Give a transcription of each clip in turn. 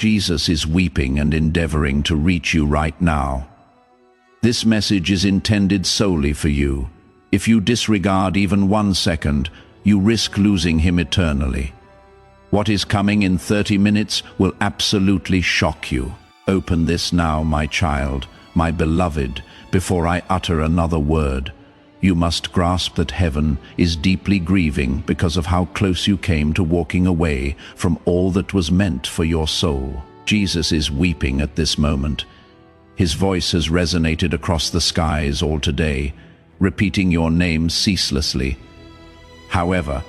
Jesus is weeping and endeavoring to reach you right now. This message is intended solely for you. If you disregard even 1 second, you risk losing him eternally. What is coming in 30 minutes will absolutely shock you. Open this now, my child, my beloved, before I utter another word. You must grasp that heaven is deeply grieving because of how close you came to walking away from all that was meant for your soul. Jesus is weeping at this moment. His voice has resonated across the skies all today, repeating your name ceaselessly. However,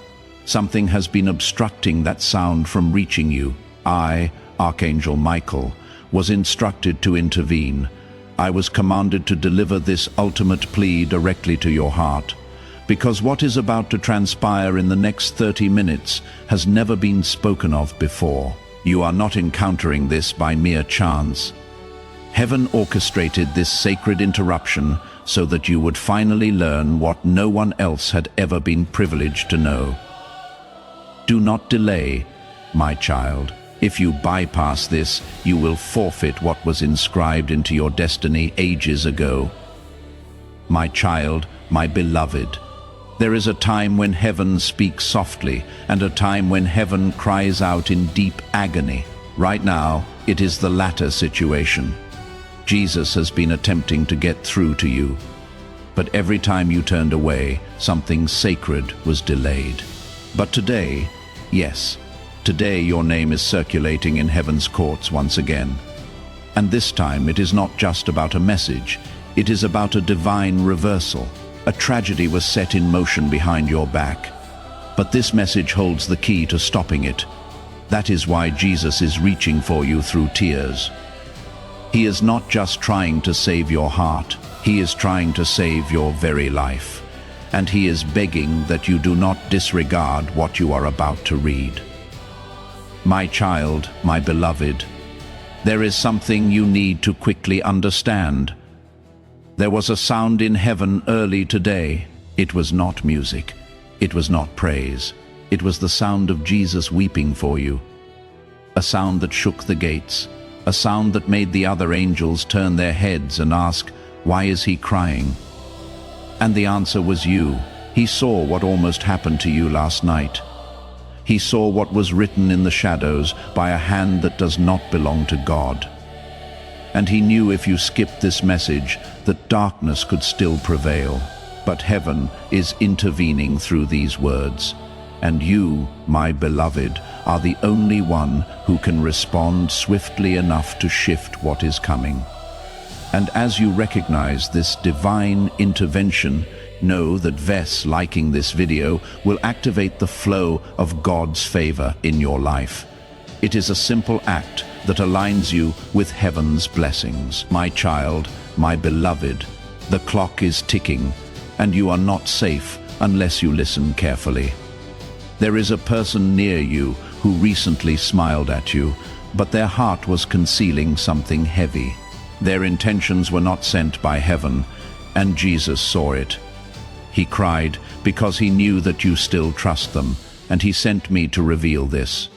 something has been obstructing that sound from reaching you. I, Archangel Michael, was instructed to intervene. I was commanded to deliver this ultimate plea directly to your heart, because what is about to transpire in the next 30 minutes has never been spoken of before. You are not encountering this by mere chance. Heaven orchestrated this sacred interruption so that you would finally learn what no one else had ever been privileged to know. Do not delay, my child. If you bypass this, you will forfeit what was inscribed into your destiny ages ago. My child, my beloved, there is a time when heaven speaks softly and a time when heaven cries out in deep agony. Right now, it is the latter situation. Jesus has been attempting to get through to you, but every time you turned away, something sacred was delayed. But today, yes, today your name is circulating in heaven's courts once again. And this time it is not just about a message, it is about a divine reversal. A tragedy was set in motion behind your back. But this message holds the key to stopping it. That is why Jesus is reaching for you through tears. He is not just trying to save your heart, he is trying to save your very life. And he is begging that you do not disregard what you are about to read. My child, my beloved, there is something you need to quickly understand. There was a sound in heaven early today. It was not music. It was not praise. It was the sound of Jesus weeping for you. A sound that shook the gates. A sound that made the other angels turn their heads and ask, "Why is he crying?" And the answer was you. He saw what almost happened to you last night. He saw what was written in the shadows by a hand that does not belong to God. And he knew if you skipped this message, that darkness could still prevail. But heaven is intervening through these words. And you, my beloved, are the only one who can respond swiftly enough to shift what is coming. And as you recognize this divine intervention, know that VES liking this video will activate the flow of God's favor in your life. It is a simple act that aligns you with heaven's blessings. My child, my beloved, the clock is ticking, and you are not safe unless you listen carefully. There is a person near you who recently smiled at you, but their heart was concealing something heavy. Their intentions were not sent by heaven, and Jesus saw it. He cried because he knew that you still trust them, and he sent me to reveal this.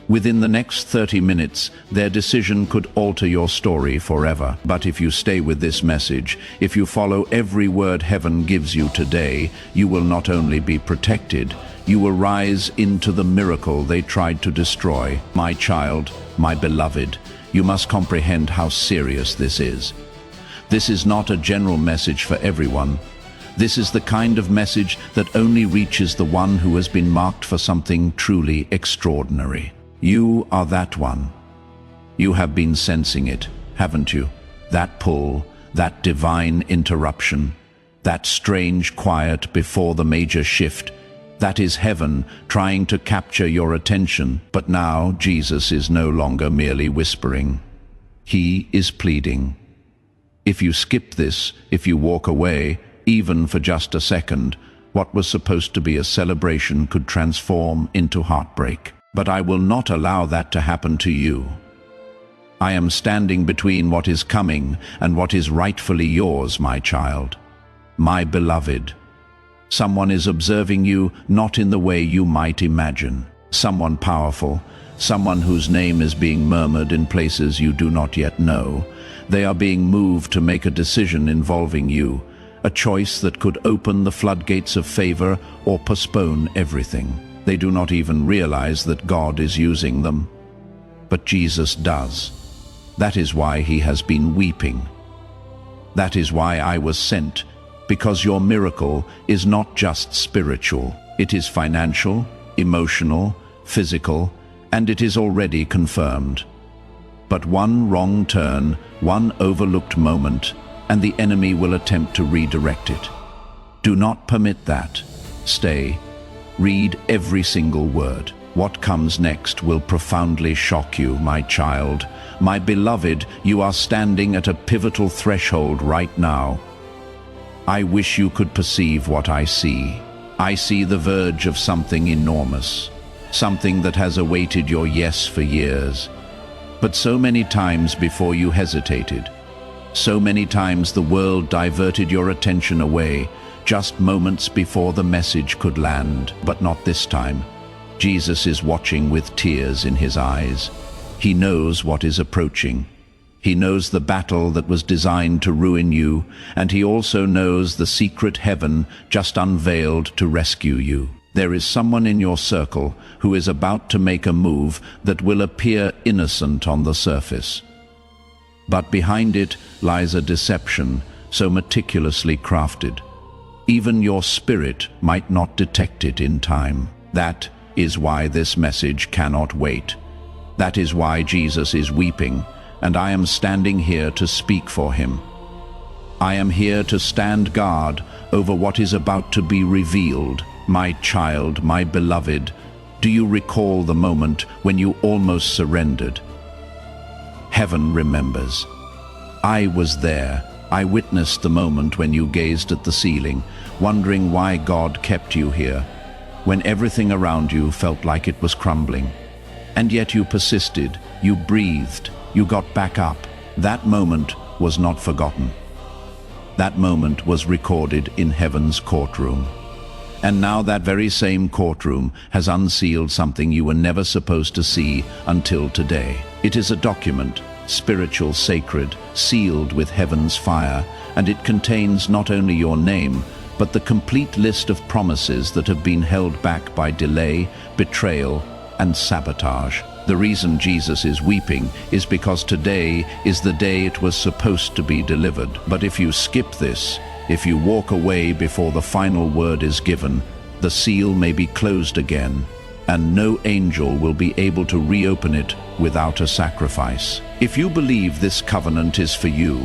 Within the next 30 minutes, their decision could alter your story forever. But if you stay with this message, if you follow every word heaven gives you today, you will not only be protected, you will rise into the miracle they tried to destroy. My child, my beloved, you must comprehend how serious this is. This is not a general message for everyone. This is the kind of message that only reaches the one who has been marked for something truly extraordinary. You are that one. You have been sensing it, haven't you? That pull, that divine interruption, that strange quiet before the major shift. That is heaven trying to capture your attention. But now Jesus is no longer merely whispering. He is pleading. If you skip this, if you walk away, even for just a second, what was supposed to be a celebration could transform into heartbreak. But I will not allow that to happen to you. I am standing between what is coming and what is rightfully yours, my child, my beloved. Someone is observing you not in the way you might imagine. Someone powerful, someone whose name is being murmured in places you do not yet know. They are being moved to make a decision involving you, a choice that could open the floodgates of favor or postpone everything. They do not even realize that God is using them. But Jesus does. That is why he has been weeping. That is why I was sent, because your miracle is not just spiritual. It is financial, emotional, physical, and it is already confirmed. But one wrong turn, one overlooked moment, and the enemy will attempt to redirect it. Do not permit that. Stay. Read every single word. What comes next will profoundly shock you, my child. My beloved, you are standing at a pivotal threshold right now. I wish you could perceive what I see. I see the verge of something enormous, something that has awaited your yes for years. But so many times before you hesitated, so many times the world diverted your attention away, just moments before the message could land. But not this time. Jesus is watching with tears in his eyes. He knows what is approaching. He knows the battle that was designed to ruin you, and he also knows the secret heaven just unveiled to rescue you. There is someone in your circle who is about to make a move that will appear innocent on the surface. But behind it lies a deception so meticulously crafted. Even your spirit might not detect it in time. That is why this message cannot wait. That is why Jesus is weeping, and I am standing here to speak for him. I am here to stand guard over what is about to be revealed. My child, my beloved, do you recall the moment when you almost surrendered? Heaven remembers. I was there. I witnessed the moment when you gazed at the ceiling, wondering why God kept you here, when everything around you felt like it was crumbling. And yet you persisted, you breathed, you got back up. That moment was not forgotten. That moment was recorded in heaven's courtroom. And now that very same courtroom has unsealed something you were never supposed to see until today. It is a document, spiritual, sacred, sealed with heaven's fire, and it contains not only your name, but the complete list of promises that have been held back by delay, betrayal, and sabotage. The reason Jesus is weeping is because today is the day it was supposed to be delivered. But if you skip this, if you walk away before the final word is given, the seal may be closed again, and no angel will be able to reopen it without a sacrifice. If you believe this covenant is for you,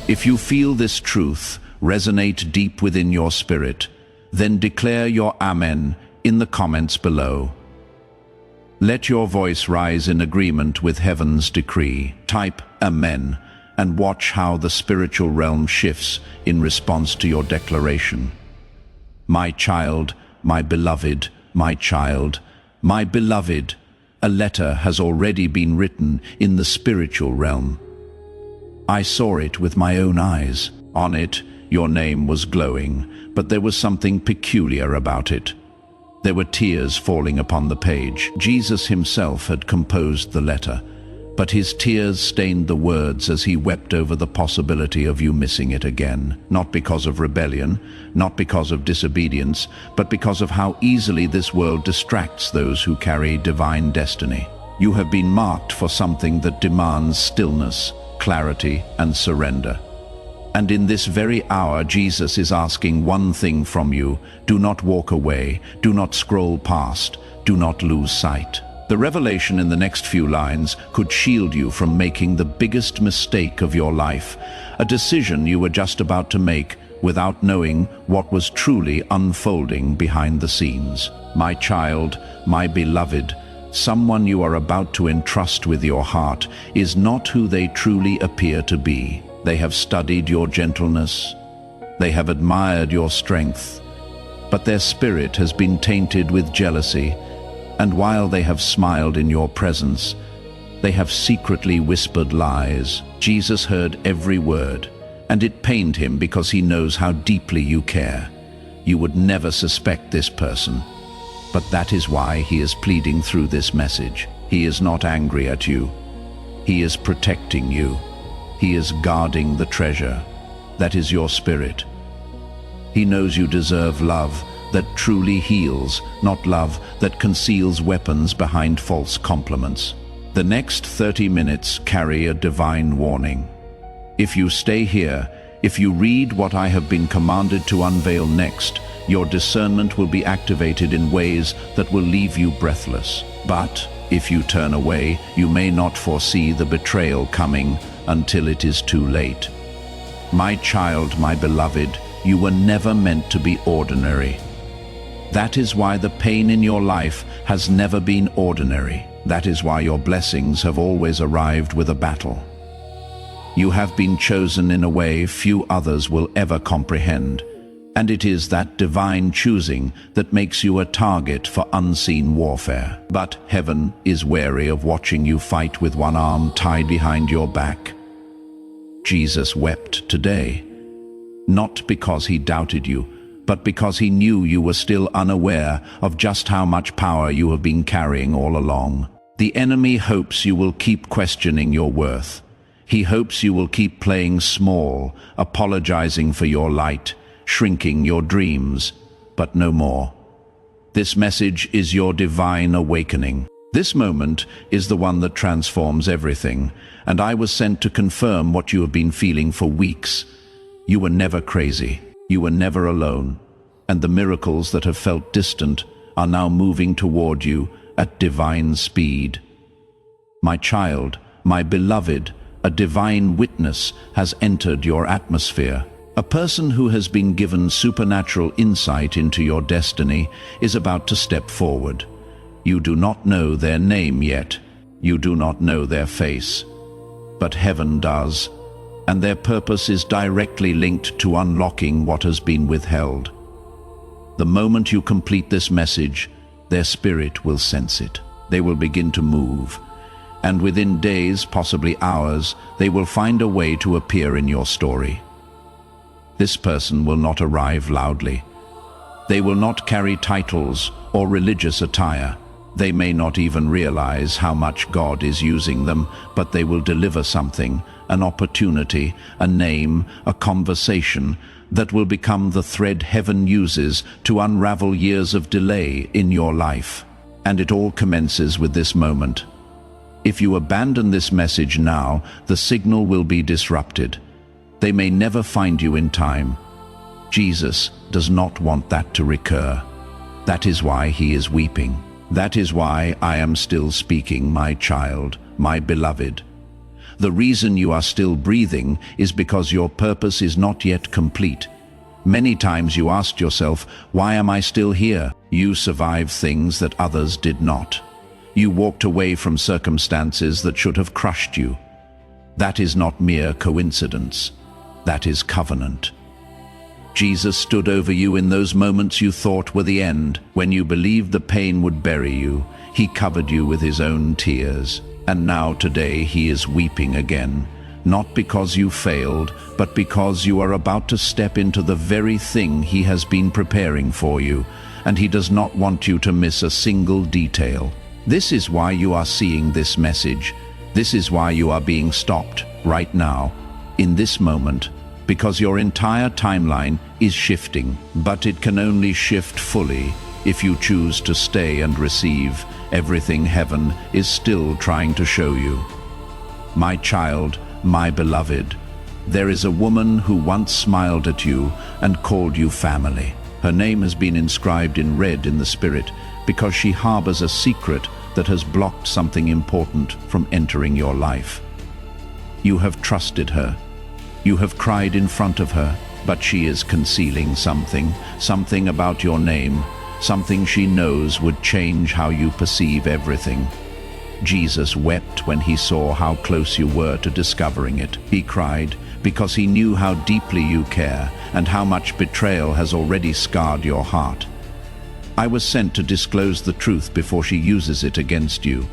if you feel this truth resonate deep within your spirit, then declare your Amen in the comments below. Let your voice rise in agreement with heaven's decree. Type Amen and watch how the spiritual realm shifts in response to your declaration. My child, my beloved, my child, my beloved, a letter has already been written in the spiritual realm. I saw it with my own eyes. On it, your name was glowing, but there was something peculiar about it. There were tears falling upon the page. Jesus himself had composed the letter, but his tears stained the words as he wept over the possibility of you missing it again. Not because of rebellion, not because of disobedience, but because of how easily this world distracts those who carry divine destiny. You have been marked for something that demands stillness, clarity, and surrender. And in this very hour, Jesus is asking one thing from you. Do not walk away. Do not scroll past. Do not lose sight. The revelation in the next few lines could shield you from making the biggest mistake of your life, a decision you were just about to make without knowing what was truly unfolding behind the scenes. My child, my beloved, someone you are about to entrust with your heart is not who they truly appear to be. They have studied your gentleness. They have admired your strength. But their spirit has been tainted with jealousy, and while they have smiled in your presence, they have secretly whispered lies. Jesus heard every word, and it pained him because he knows how deeply you care. You would never suspect this person, but that is why he is pleading through this message. He is not angry at you. He is protecting you. He is guarding the treasure. That is your spirit. He knows you deserve love that truly heals, not love that conceals weapons behind false compliments. The next 30 minutes carry a divine warning. If you stay here, if you read what I have been commanded to unveil next, your discernment will be activated in ways that will leave you breathless. But if you turn away, you may not foresee the betrayal coming until it is too late. My child, my beloved, you were never meant to be ordinary. That is why the pain in your life has never been ordinary. That is why your blessings have always arrived with a battle. You have been chosen in a way few others will ever comprehend, and it is that divine choosing that makes you a target for unseen warfare. But heaven is wary of watching you fight with one arm tied behind your back. Jesus wept today, not because he doubted you, but because he knew you were still unaware of just how much power you have been carrying all along. The enemy hopes you will keep questioning your worth. He hopes you will keep playing small, apologizing for your light, shrinking your dreams, but no more. This message is your divine awakening. This moment is the one that transforms everything, and I was sent to confirm what you have been feeling for weeks. You were never crazy. You were never alone, and the miracles that have felt distant are now moving toward you at divine speed. My child, my beloved, a divine witness has entered your atmosphere. A person who has been given supernatural insight into your destiny is about to step forward. You do not know their name yet. You do not know their face. But heaven does, and their purpose is directly linked to unlocking what has been withheld. The moment you complete this message, their spirit will sense it. They will begin to move, and within days, possibly hours, they will find a way to appear in your story. This person will not arrive loudly. They will not carry titles or religious attire. They may not even realize how much God is using them, but they will deliver something, an opportunity, a name, a conversation that will become the thread heaven uses to unravel years of delay in your life. And it all commences with this moment. If you abandon this message now, the signal will be disrupted. They may never find you in time. Jesus does not want that to recur. That is why he is weeping. That is why I am still speaking, my child, my beloved. The reason you are still breathing is because your purpose is not yet complete. Many times you asked yourself, why am I still here? You survived things that others did not. You walked away from circumstances that should have crushed you. That is not mere coincidence. That is covenant. Jesus stood over you in those moments you thought were the end. When you believed the pain would bury you, he covered you with his own tears. And now today he is weeping again, not because you failed, but because you are about to step into the very thing he has been preparing for you, and he does not want you to miss a single detail. This is why you are seeing this message. This is why you are being stopped right now, in this moment, because your entire timeline is shifting, but it can only shift fully if you choose to stay and receive everything heaven is still trying to show you. My child, my beloved, there is a woman who once smiled at you and called you family. Her name has been inscribed in red in the spirit because she harbors a secret that has blocked something important from entering your life. You have trusted her. You have cried in front of her, but she is concealing something about your name, something she knows would change how you perceive everything. Jesus wept when he saw how close you were to discovering it. He cried because he knew how deeply you care and how much betrayal has already scarred your heart. I was sent to disclose the truth before she uses it against you,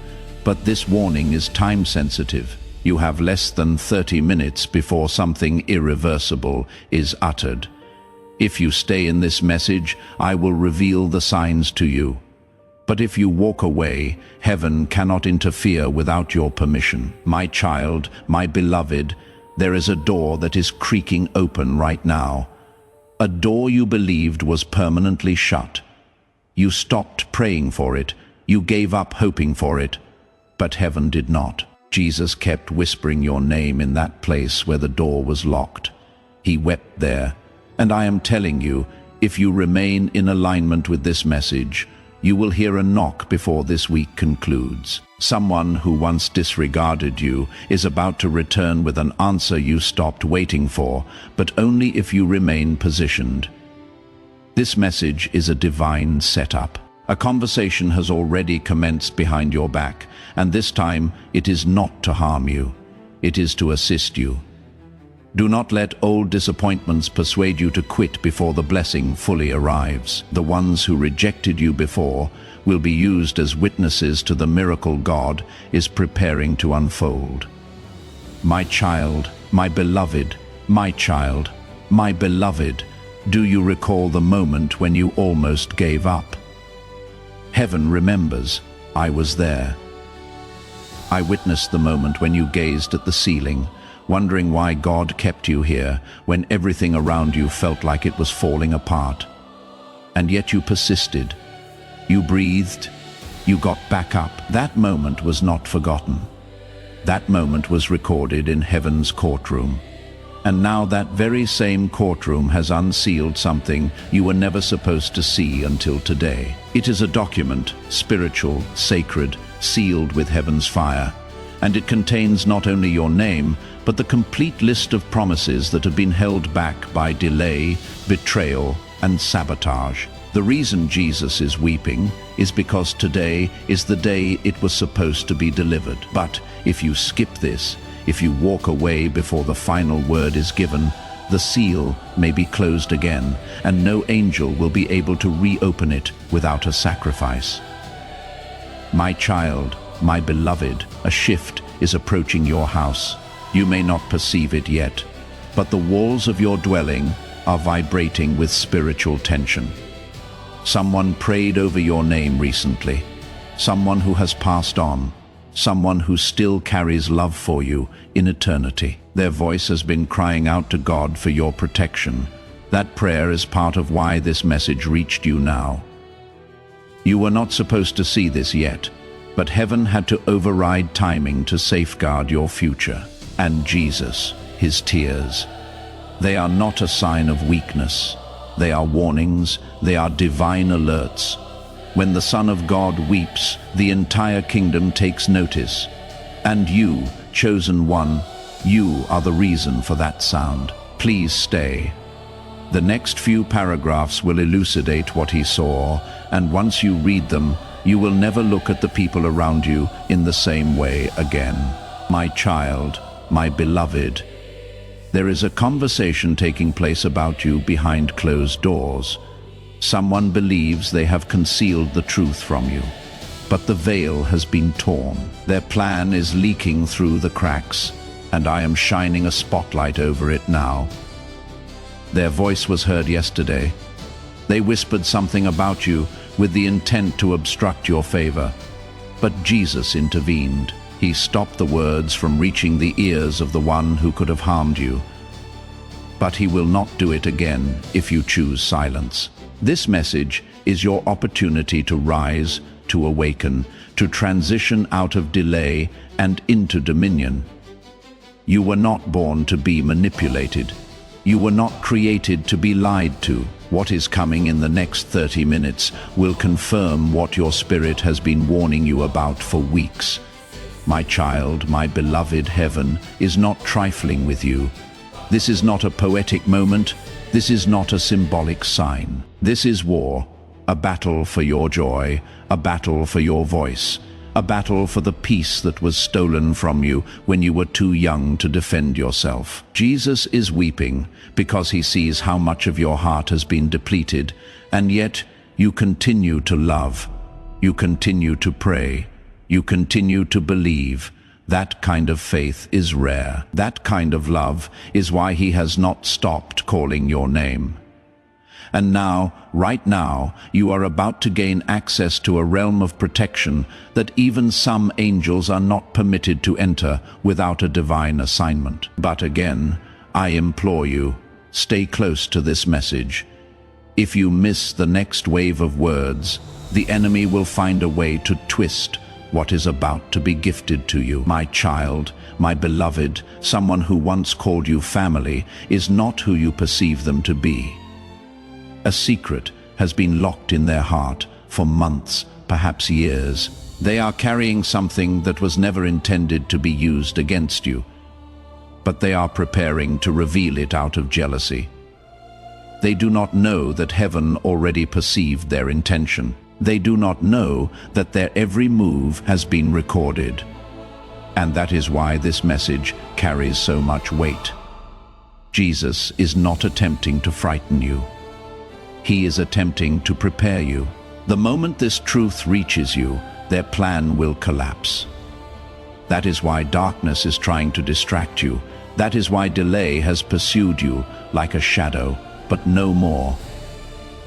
but this warning is time-sensitive. You have less than 30 minutes before something irreversible is uttered. If you stay in this message, I will reveal the signs to you. But if you walk away, heaven cannot interfere without your permission. My child, my beloved, there is a door that is creaking open right now. A door you believed was permanently shut. You stopped praying for it. You gave up hoping for it. But heaven did not. Jesus kept whispering your name in that place where the door was locked. He wept there. And I am telling you, if you remain in alignment with this message, you will hear a knock before this week concludes. Someone who once disregarded you is about to return with an answer you stopped waiting for, but only if you remain positioned. This message is a divine setup. A conversation has already commenced behind your back, and this time it is not to harm you. It is to assist you. Do not let old disappointments persuade you to quit before the blessing fully arrives. The ones who rejected you before will be used as witnesses to the miracle God is preparing to unfold. My child, my beloved, my child, my beloved, do you recall the moment when you almost gave up? Heaven remembers. I was there. I witnessed the moment when you gazed at the ceiling, wondering why God kept you here when everything around you felt like it was falling apart. And yet you persisted. You breathed. You got back up. That moment was not forgotten. That moment was recorded in heaven's courtroom. And now that very same courtroom has unsealed something you were never supposed to see until today. It is a document, spiritual, sacred, sealed with heaven's fire. And it contains not only your name, but the complete list of promises that have been held back by delay, betrayal, and sabotage. The reason Jesus is weeping is because today is the day it was supposed to be delivered. But if you skip this, if you walk away before the final word is given, the seal may be closed again, and no angel will be able to reopen it without a sacrifice. My child, my beloved, a shift is approaching your house. You may not perceive it yet, but the walls of your dwelling are vibrating with spiritual tension. Someone prayed over your name recently. Someone who has passed on. Someone who still carries love for you in eternity. Their voice has been crying out to God for your protection. That prayer is part of why this message reached you now. You were not supposed to see this yet, but heaven had to override timing to safeguard your future. And Jesus, his tears, they are not a sign of weakness. They are warnings. They are divine alerts. When the Son of God weeps, the entire kingdom takes notice. And you, chosen one, you are the reason for that sound. Please stay. The next few paragraphs will elucidate what he saw, and once you read them, you will never look at the people around you in the same way again. My child, my beloved, there is a conversation taking place about you behind closed doors. Someone believes they have concealed the truth from you, but the veil has been torn. Their plan is leaking through the cracks, and I am shining a spotlight over it now. Their voice was heard yesterday. They whispered something about you with the intent to obstruct your favor. But Jesus intervened. He stopped the words from reaching the ears of the one who could have harmed you. But he will not do it again if you choose silence. This message is your opportunity to rise, to awaken, to transition out of delay and into dominion. You were not born to be manipulated. You were not created to be lied to. What is coming in the next 30 minutes will confirm what your spirit has been warning you about for weeks. My child, my beloved, heaven is not trifling with you. This is not a poetic moment. This is not a symbolic sign. This is war, a battle for your joy, a battle for your voice, a battle for the peace that was stolen from you when you were too young to defend yourself. Jesus is weeping because he sees how much of your heart has been depleted, and yet you continue to love, you continue to pray, you continue to believe. That kind of faith is rare. That kind of love is why he has not stopped calling your name. And now, right now, you are about to gain access to a realm of protection that even some angels are not permitted to enter without a divine assignment. But again, I implore you, stay close to this message. If you miss the next wave of words, the enemy will find a way to twist what is about to be gifted to you. My child, my beloved, someone who once called you family is not who you perceive them to be. A secret has been locked in their heart for months, perhaps years. They are carrying something that was never intended to be used against you, but they are preparing to reveal it out of jealousy. They do not know that heaven already perceived their intention. They do not know that their every move has been recorded. And that is why this message carries so much weight. Jesus is not attempting to frighten you. He is attempting to prepare you. The moment this truth reaches you, their plan will collapse. That is why darkness is trying to distract you. That is why delay has pursued you like a shadow, but no more.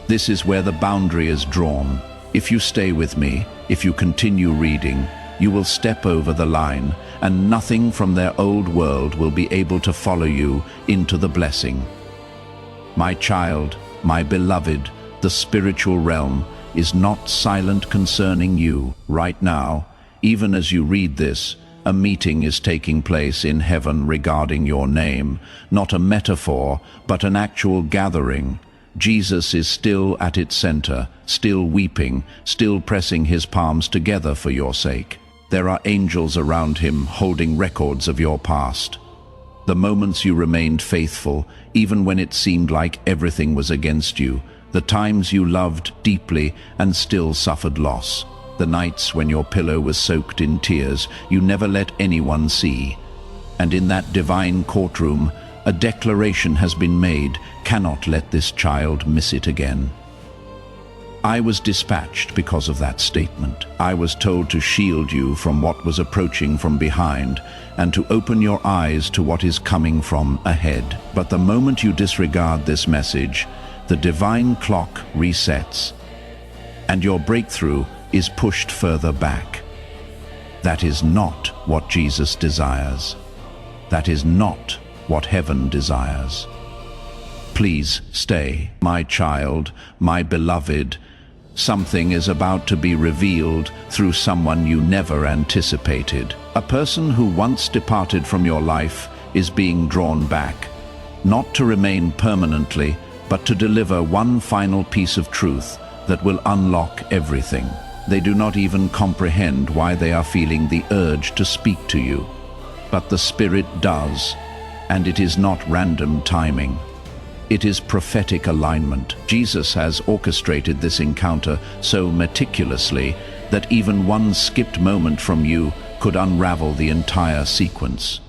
This is where the boundary is drawn. If you stay with me, if you continue reading, you will step over the line, and nothing from their old world will be able to follow you into the blessing. My child, my beloved, the spiritual realm is not silent concerning you. Right now, even as you read this, a meeting is taking place in heaven regarding your name, not a metaphor, but an actual gathering. Jesus is still at its center, still weeping, still pressing his palms together for your sake. There are angels around him holding records of your past. The moments you remained faithful, even when it seemed like everything was against you. The times you loved deeply and still suffered loss. The nights when your pillow was soaked in tears you never let anyone see. And in that divine courtroom, a declaration has been made, cannot let this child miss it again. I was dispatched because of that statement. I was told to shield you from what was approaching from behind and to open your eyes to what is coming from ahead. But the moment you disregard this message, the divine clock resets, and your breakthrough is pushed further back. That is not what Jesus desires. That is not what heaven desires. Please stay, my child, my beloved. Something is about to be revealed through someone you never anticipated. A person who once departed from your life is being drawn back, not to remain permanently, but to deliver one final piece of truth that will unlock everything. They do not even comprehend why they are feeling the urge to speak to you. But the Spirit does, and it is not random timing. It is prophetic alignment. Jesus has orchestrated this encounter so meticulously that even one skipped moment from you could unravel the entire sequence.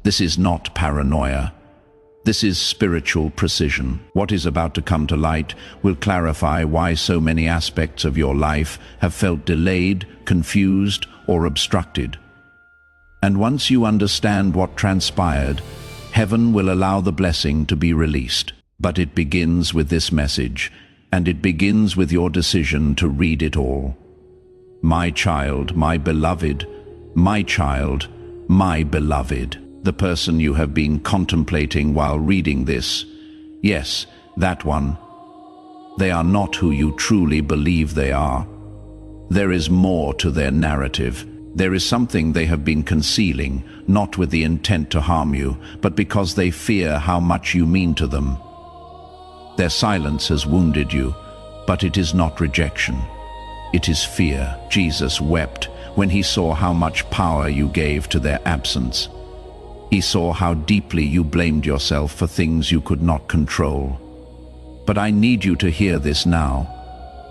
This is not paranoia. This is spiritual precision. What is about to come to light will clarify why so many aspects of your life have felt delayed, confused, or obstructed. And once you understand what transpired, heaven will allow the blessing to be released. But it begins with this message, and it begins with your decision to read it all. My child, my beloved, my child, my beloved. The person you have been contemplating while reading this. Yes, that one. They are not who you truly believe they are. There is more to their narrative. There is something they have been concealing, not with the intent to harm you, but because they fear how much you mean to them. Their silence has wounded you, but it is not rejection. It is fear. Jesus wept when he saw how much power you gave to their absence. He saw how deeply you blamed yourself for things you could not control. But I need you to hear this now.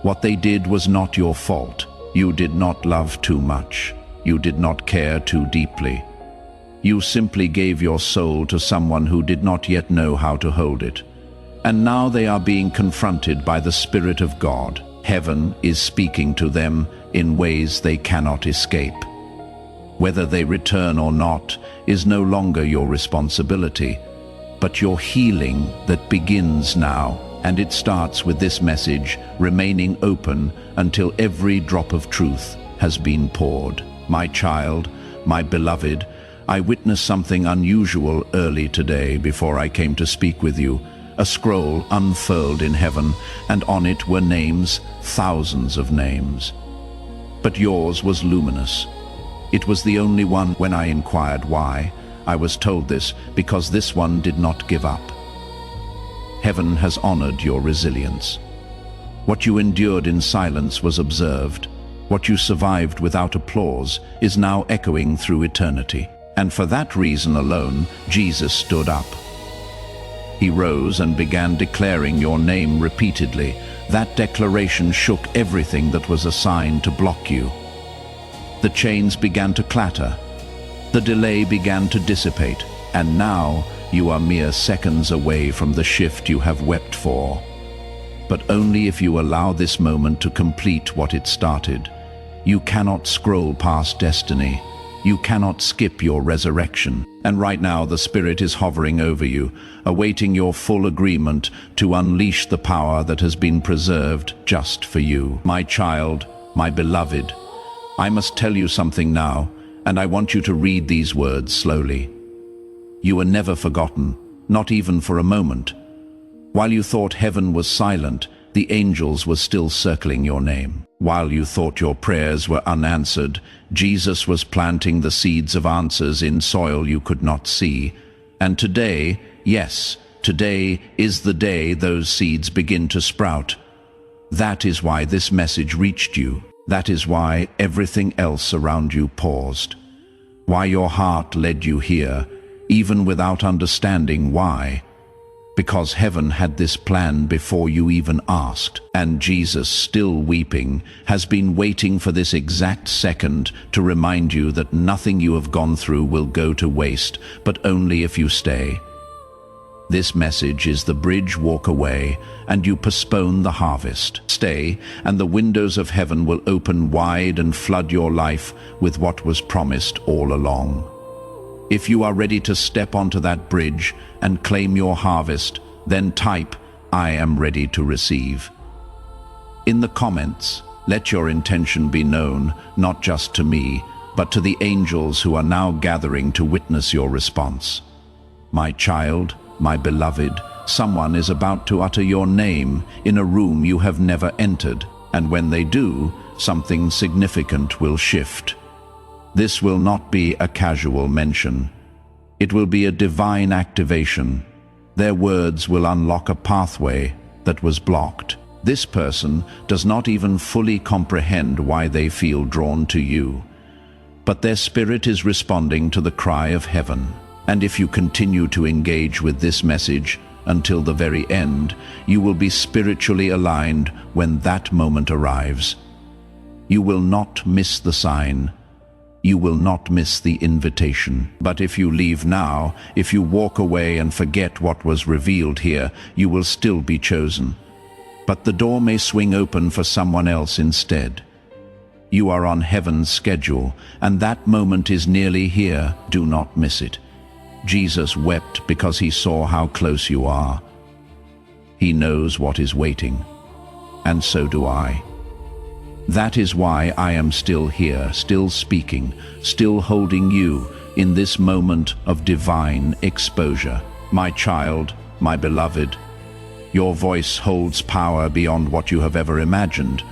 What they did was not your fault. You did not love too much. You did not care too deeply. You simply gave your soul to someone who did not yet know how to hold it. And now they are being confronted by the Spirit of God. Heaven is speaking to them in ways they cannot escape. Whether they return or not is no longer your responsibility, but your healing that begins now. And it starts with this message remaining open until every drop of truth has been poured. My child, my beloved, I witnessed something unusual early today before I came to speak with you. A scroll unfurled in heaven, and on it were names, thousands of names. But yours was luminous. It was the only one. When I inquired why, I was told this because this one did not give up. Heaven has honored your resilience. What you endured in silence was observed. What you survived without applause is now echoing through eternity. And for that reason alone, Jesus stood up. He rose and began declaring your name repeatedly. That declaration shook everything that was assigned to block you. The chains began to clatter. The delay began to dissipate. And now you are mere seconds away from the shift you have wept for. But only if you allow this moment to complete what it started. You cannot scroll past destiny. You cannot skip your resurrection. And right now the Spirit is hovering over you, awaiting your full agreement to unleash the power that has been preserved just for you. My child, my beloved, I must tell you something now, and I want you to read these words slowly. You were never forgotten, not even for a moment. While you thought heaven was silent, the angels were still circling your name. While you thought your prayers were unanswered, Jesus was planting the seeds of answers in soil you could not see. And today, yes, today is the day those seeds begin to sprout. That is why this message reached you. That is why everything else around you paused. Why your heart led you here, even without understanding why. Because heaven had this plan before you even asked. And Jesus, still weeping, has been waiting for this exact second to remind you that nothing you have gone through will go to waste, but only if you stay. This message is the bridge. Walk away, and you postpone the harvest. Stay, and the windows of heaven will open wide and flood your life with what was promised all along. If you are ready to step onto that bridge and claim your harvest, then type, "I am ready to receive." In the comments, let your intention be known, not just to me, but to the angels who are now gathering to witness your response. My child, my beloved, someone is about to utter your name in a room you have never entered, and when they do, something significant will shift. This will not be a casual mention. It will be a divine activation. Their words will unlock a pathway that was blocked. This person does not even fully comprehend why they feel drawn to you, but their spirit is responding to the cry of heaven. And if you continue to engage with this message until the very end, you will be spiritually aligned when that moment arrives. You will not miss the sign. You will not miss the invitation. But if you leave now, if you walk away and forget what was revealed here, you will still be chosen. But the door may swing open for someone else instead. You are on heaven's schedule, and that moment is nearly here. Do not miss it. Jesus wept because he saw how close you are. He knows what is waiting, and so do I. That is why I am still here, still speaking, still holding you in this moment of divine exposure. My child, my beloved, your voice holds power beyond what you have ever imagined.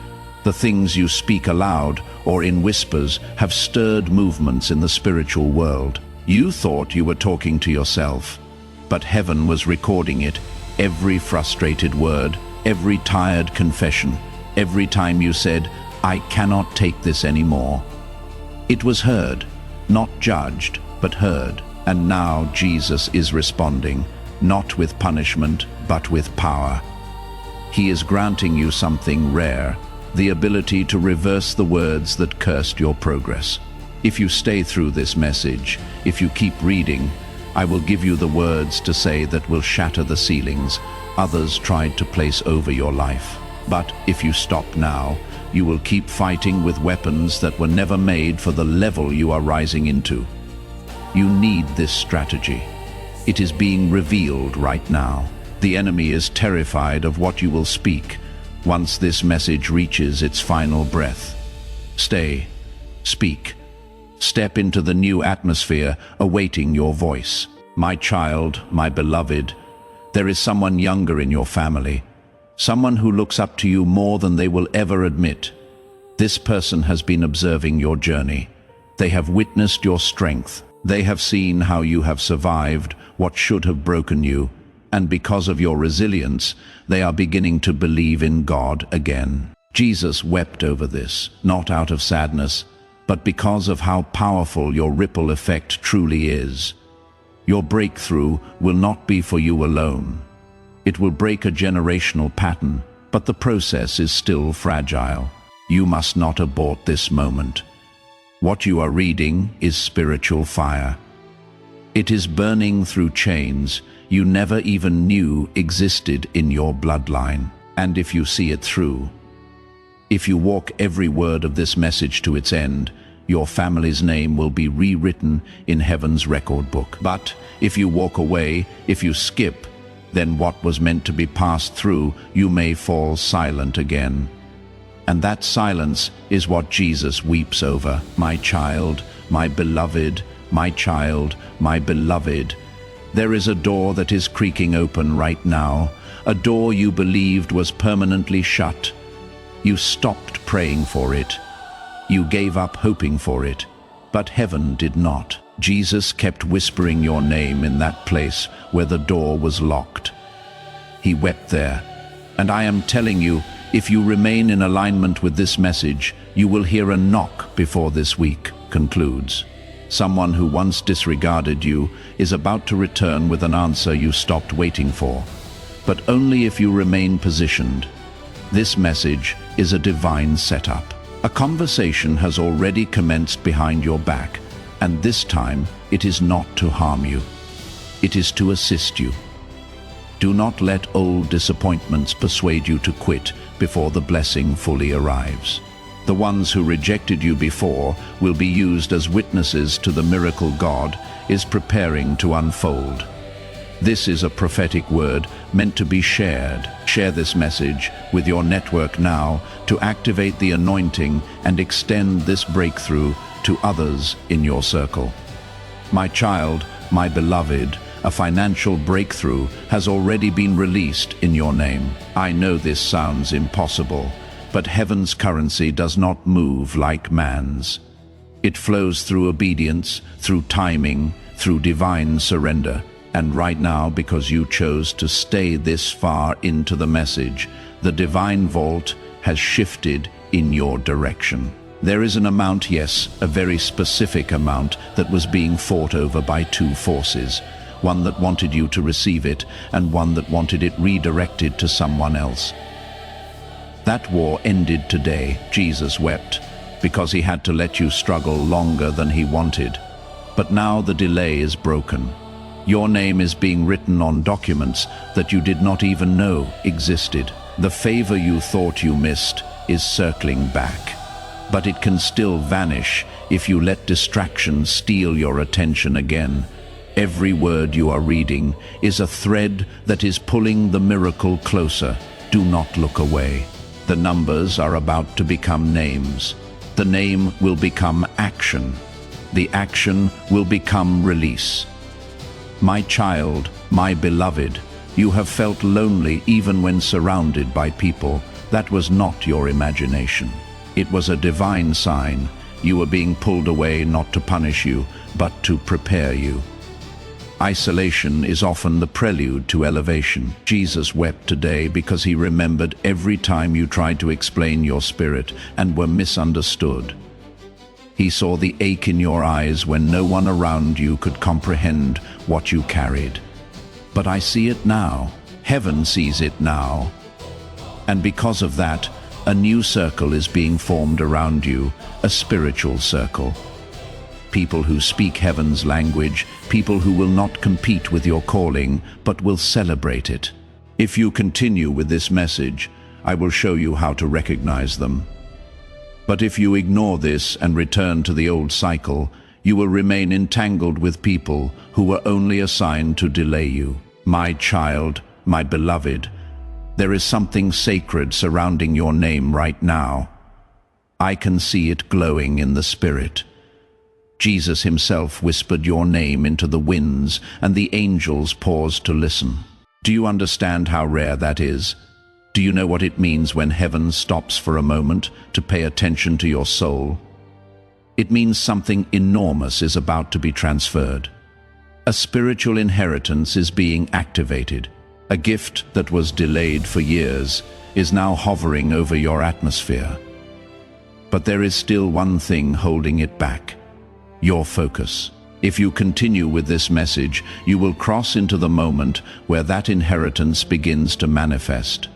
The things you speak aloud or in whispers have stirred movements in the spiritual world. You thought you were talking to yourself, but heaven was recording it. Every frustrated word, every tired confession, every time you said, "I cannot take this anymore." It was heard, not judged, but heard. And now Jesus is responding, not with punishment, but with power. He is granting you something rare, the ability to reverse the words that cursed your progress. If you stay through this message, if you keep reading, I will give you the words to say that will shatter the ceilings others tried to place over your life. But if you stop now, you will keep fighting with weapons that were never made for the level you are rising into. You need this strategy. It is being revealed right now. The enemy is terrified of what you will speak once this message reaches its final breath. Stay, speak, step into the new atmosphere awaiting your voice. My child, my beloved, there is someone younger in your family, someone who looks up to you more than they will ever admit. This person has been observing your journey. They have witnessed your strength. They have seen how you have survived what should have broken you, and because of your resilience, they are beginning to believe in God again. Jesus wept over this, not out of sadness, but because of how powerful your ripple effect truly is. Your breakthrough will not be for you alone. It will break a generational pattern, but the process is still fragile. You must not abort this moment. What you are reading is spiritual fire. It is burning through chains you never even knew existed in your bloodline. And if you see it through, if you walk every word of this message to its end, your family's name will be rewritten in heaven's record book. But if you walk away, if you skip, then what was meant to be passed through, you may fall silent again. And that silence is what Jesus weeps over. My child, my beloved, my child, my beloved. There is a door that is creaking open right now, a door you believed was permanently shut. You stopped praying for it. You gave up hoping for it, but heaven did not. Jesus kept whispering your name in that place where the door was locked. He wept there, and I am telling you, if you remain in alignment with this message, you will hear a knock before this week concludes. Someone who once disregarded you is about to return with an answer you stopped waiting for, but only if you remain positioned. This message is a divine setup. A conversation has already commenced behind your back, and this time it is not to harm you. It is to assist you. Do not let old disappointments persuade you to quit before the blessing fully arrives. The ones who rejected you before will be used as witnesses to the miracle God is preparing to unfold. This is a prophetic word meant to be shared. Share this message with your network now to activate the anointing and extend this breakthrough to others in your circle. My child, my beloved, a financial breakthrough has already been released in your name. I know this sounds impossible, but heaven's currency does not move like man's. It flows through obedience, through timing, through divine surrender. And right now, because you chose to stay this far into the message, the divine vault has shifted in your direction. There is an amount, yes, a very specific amount that was being fought over by two forces. One that wanted you to receive it, and one that wanted it redirected to someone else. That war ended today. Jesus wept, because he had to let you struggle longer than he wanted. But now the delay is broken. Your name is being written on documents that you did not even know existed. The favor you thought you missed is circling back. But it can still vanish if you let distractions steal your attention again. Every word you are reading is a thread that is pulling the miracle closer. Do not look away. The numbers are about to become names. The name will become action. The action will become release. My child, my beloved, you have felt lonely even when surrounded by people. That was not your imagination. It was a divine sign. You were being pulled away not to punish you, but to prepare you. Isolation is often the prelude to elevation. Jesus wept today because he remembered every time you tried to explain your spirit and were misunderstood. He saw the ache in your eyes when no one around you could comprehend what you carried. But I see it now. Heaven sees it now. And because of that, a new circle is being formed around you, a spiritual circle. People who speak heaven's language, people who will not compete with your calling, but will celebrate it. If you continue with this message, I will show you how to recognize them. But if you ignore this and return to the old cycle, you will remain entangled with people who were only assigned to delay you. My child, my beloved, there is something sacred surrounding your name right now. I can see it glowing in the spirit. Jesus himself whispered your name into the winds, and the angels paused to listen. Do you understand how rare that is? Do you know what it means when heaven stops for a moment to pay attention to your soul? It means something enormous is about to be transferred. A spiritual inheritance is being activated. A gift that was delayed for years is now hovering over your atmosphere. But there is still one thing holding it back: your focus. If you continue with this message, you will cross into the moment where that inheritance begins to manifest.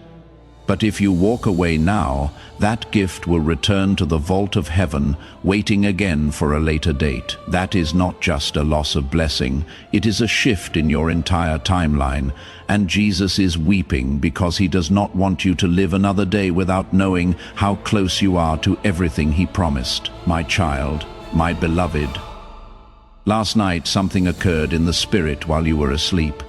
But if you walk away now, that gift will return to the vault of heaven, waiting again for a later date. That is not just a loss of blessing, it is a shift in your entire timeline, and Jesus is weeping because he does not want you to live another day without knowing how close you are to everything he promised. My child, my beloved. Last night something occurred in the spirit while you were asleep.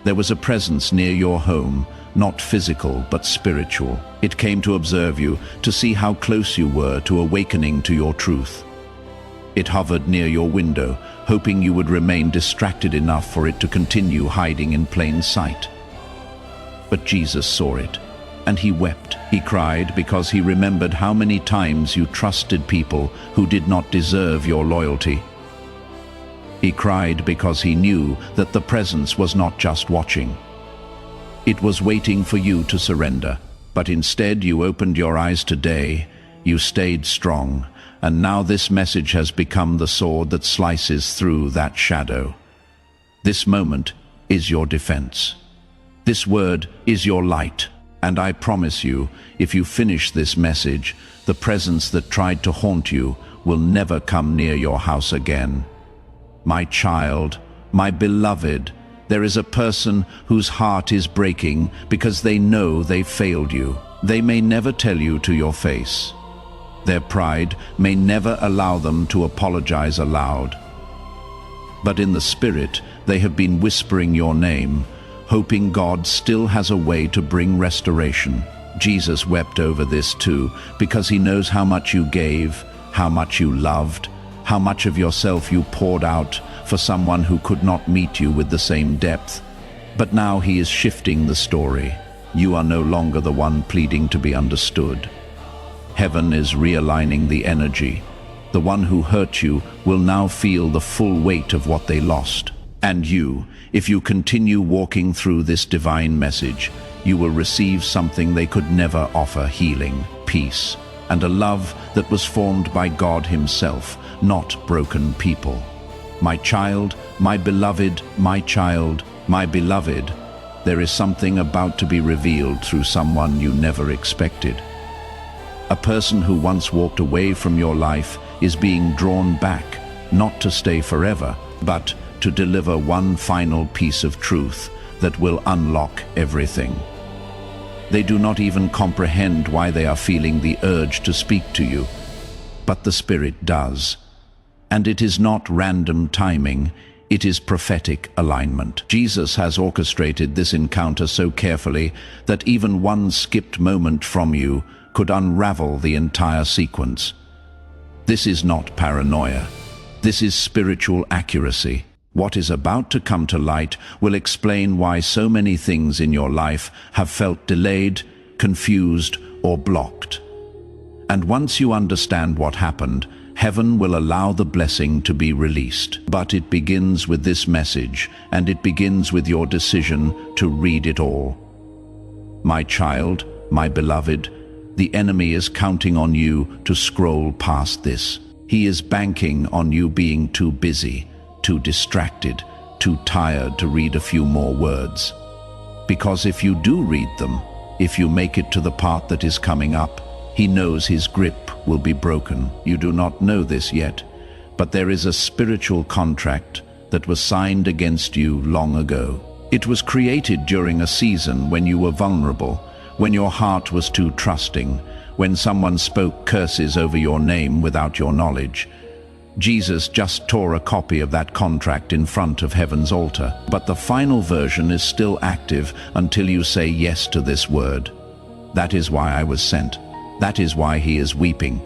There was a presence near your home, not physical but spiritual. It came to observe you, to see how close you were to awakening to your truth. It hovered near your window, hoping you would remain distracted enough for it to continue hiding in plain sight. But Jesus saw it, and he wept. He cried because he remembered how many times you trusted people who did not deserve your loyalty. He cried because he knew that the presence was not just watching. It was waiting for you to surrender, but instead you opened your eyes today, you stayed strong, and now this message has become the sword that slices through that shadow. This moment is your defense. This word is your light, and I promise you, if you finish this message, the presence that tried to haunt you will never come near your house again. My child, my beloved, there is a person whose heart is breaking because they know they failed you. They may never tell you to your face. Their pride may never allow them to apologize aloud. But in the spirit, they have been whispering your name, hoping God still has a way to bring restoration. Jesus wept over this too, because he knows how much you gave, how much you loved, how much of yourself you poured out for someone who could not meet you with the same depth. But now he is shifting the story. You are no longer the one pleading to be understood. Heaven is realigning the energy. The one who hurt you will now feel the full weight of what they lost. And you, if you continue walking through this divine message, you will receive something they could never offer: healing, peace, and a love that was formed by God himself, not broken people. My child, my beloved, my child, my beloved, there is something about to be revealed through someone you never expected. A person who once walked away from your life is being drawn back, not to stay forever, but to deliver one final piece of truth that will unlock everything. They do not even comprehend why they are feeling the urge to speak to you, but the Spirit does. And it is not random timing, it is prophetic alignment. Jesus has orchestrated this encounter so carefully that even one skipped moment from you could unravel the entire sequence. This is not paranoia. This is spiritual accuracy. What is about to come to light will explain why so many things in your life have felt delayed, confused, or blocked. And once you understand what happened, heaven will allow the blessing to be released. But it begins with this message, and it begins with your decision to read it all. My child, my beloved, the enemy is counting on you to scroll past this. He is banking on you being too busy, too distracted, too tired to read a few more words. Because if you do read them, if you make it to the part that is coming up, he knows his grip will be broken. You do not know this yet, but there is a spiritual contract that was signed against you long ago. It was created during a season when you were vulnerable, when your heart was too trusting, when someone spoke curses over your name without your knowledge. Jesus just tore a copy of that contract in front of heaven's altar, but the final version is still active until you say yes to this word. That is why I was sent. That is why he is weeping.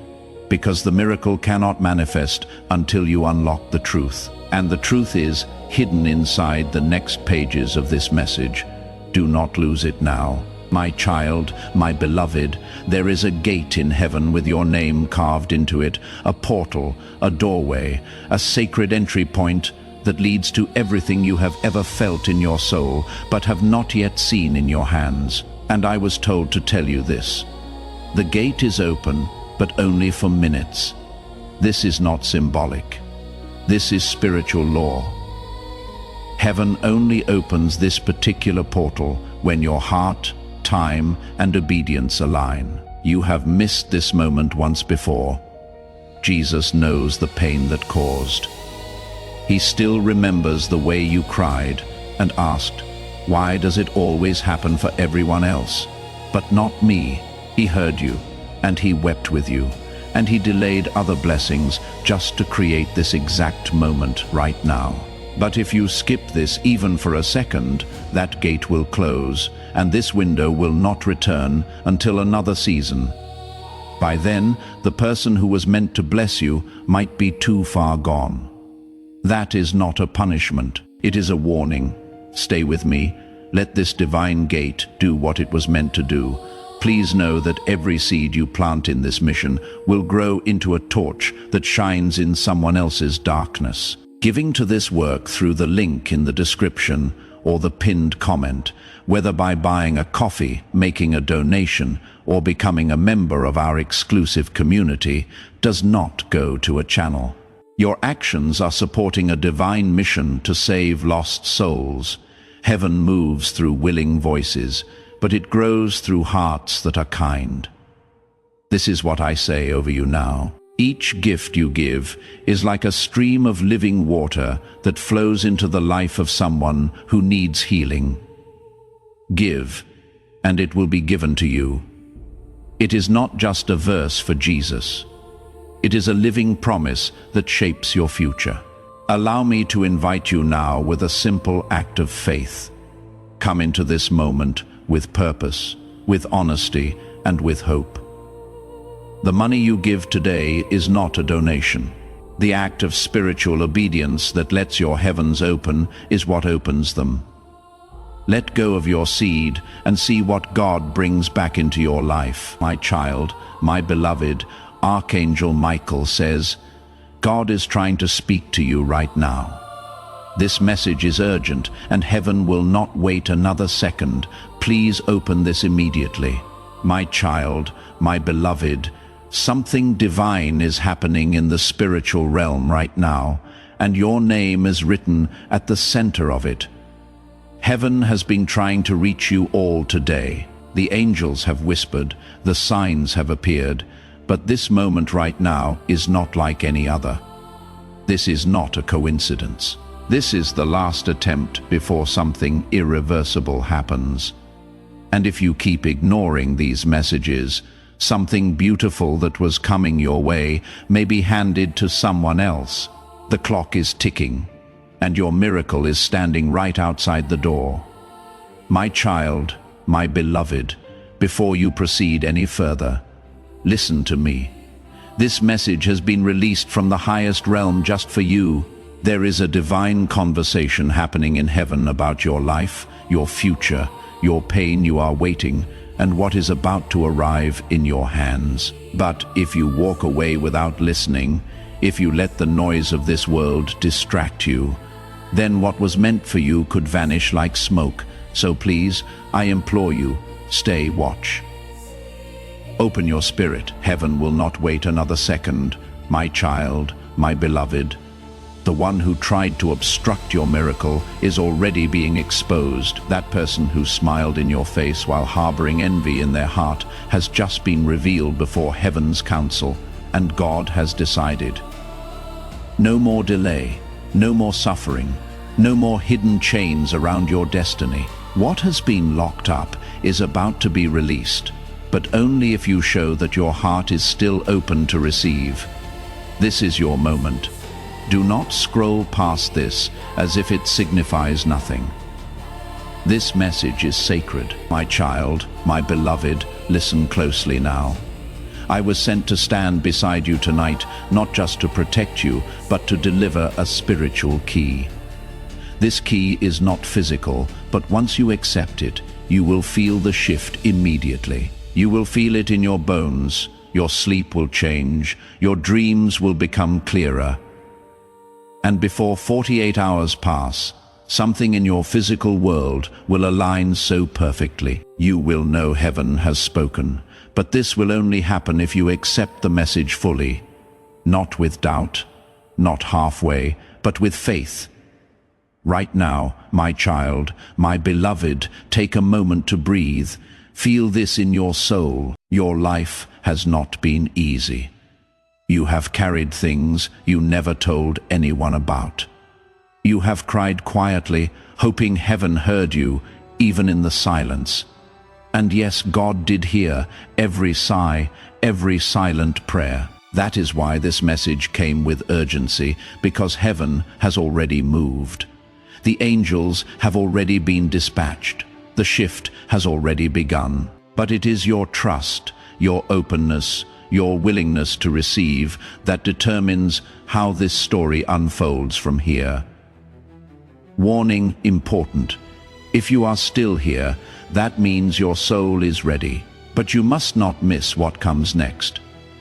Because the miracle cannot manifest until you unlock the truth. And the truth is hidden inside the next pages of this message. Do not lose it now. My child, my beloved, there is a gate in heaven with your name carved into it, a portal, a doorway, a sacred entry point that leads to everything you have ever felt in your soul, but have not yet seen in your hands. And I was told to tell you this. The gate is open, but only for minutes. This is not symbolic. This is spiritual law. Heaven only opens this particular portal when your heart, time, and obedience align. You have missed this moment once before. Jesus knows the pain that caused. He still remembers the way you cried and asked, "Why does it always happen for everyone else, but not me?" He heard you, and he wept with you, and he delayed other blessings just to create this exact moment right now. But if you skip this even for a second, that gate will close, and this window will not return until another season. By then, the person who was meant to bless you might be too far gone. That is not a punishment, it is a warning. Stay with me. Let this divine gate do what it was meant to do. Please know that every seed you plant in this mission will grow into a torch that shines in someone else's darkness. Giving to this work through the link in the description or the pinned comment, whether by buying a coffee, making a donation, or becoming a member of our exclusive community, does not go to a channel. Your actions are supporting a divine mission to save lost souls. Heaven moves through willing voices, but it grows through hearts that are kind. This is what I say over you now. Each gift you give is like a stream of living water that flows into the life of someone who needs healing. Give, and it will be given to you. It is not just a verse for Jesus. It is a living promise that shapes your future. Allow me to invite you now with a simple act of faith. Come into this moment with purpose, with honesty, and with hope. The money you give today is not a donation. The act of spiritual obedience that lets your heavens open is what opens them. Let go of your seed and see what God brings back into your life. My child, my beloved, Archangel Michael says, God is trying to speak to you right now. This message is urgent, and heaven will not wait another second. Please open this immediately. My child, my beloved, something divine is happening in the spiritual realm right now, and your name is written at the center of it. Heaven has been trying to reach you all today. The angels have whispered, the signs have appeared, but this moment right now is not like any other. This is not a coincidence. This is the last attempt before something irreversible happens. And if you keep ignoring these messages, something beautiful that was coming your way may be handed to someone else. The clock is ticking, and your miracle is standing right outside the door. My child, my beloved, before you proceed any further, listen to me. This message has been released from the highest realm just for you. There is a divine conversation happening in heaven about your life, your future, your pain you are waiting, and what is about to arrive in your hands. But if you walk away without listening, if you let the noise of this world distract you, then what was meant for you could vanish like smoke. So please, I implore you, stay watch. Open your spirit. Heaven will not wait another second. My child, my beloved, the one who tried to obstruct your miracle is already being exposed. That person who smiled in your face while harboring envy in their heart has just been revealed before heaven's council, and God has decided. No more delay, no more suffering, no more hidden chains around your destiny. What has been locked up is about to be released, but only if you show that your heart is still open to receive. This is your moment. Do not scroll past this as if it signifies nothing. This message is sacred. My child, my beloved, listen closely now. I was sent to stand beside you tonight, not just to protect you, but to deliver a spiritual key. This key is not physical, but once you accept it, you will feel the shift immediately. You will feel it in your bones, your sleep will change, your dreams will become clearer. And before 48 hours pass, something in your physical world will align so perfectly. You will know heaven has spoken, but this will only happen if you accept the message fully, not with doubt, not halfway, but with faith. Right now, my child, my beloved, take a moment to breathe. Feel this in your soul. Your life has not been easy. You have carried things you never told anyone about. You have cried quietly, hoping heaven heard you, even in the silence. And yes, God did hear every sigh, every silent prayer. That is why this message came with urgency, because heaven has already moved. The angels have already been dispatched. The shift has already begun. But it is your trust, your openness, your willingness to receive that determines how this story unfolds from here. Warning important. If you are still here, that means your soul is ready. But you must not miss what comes next.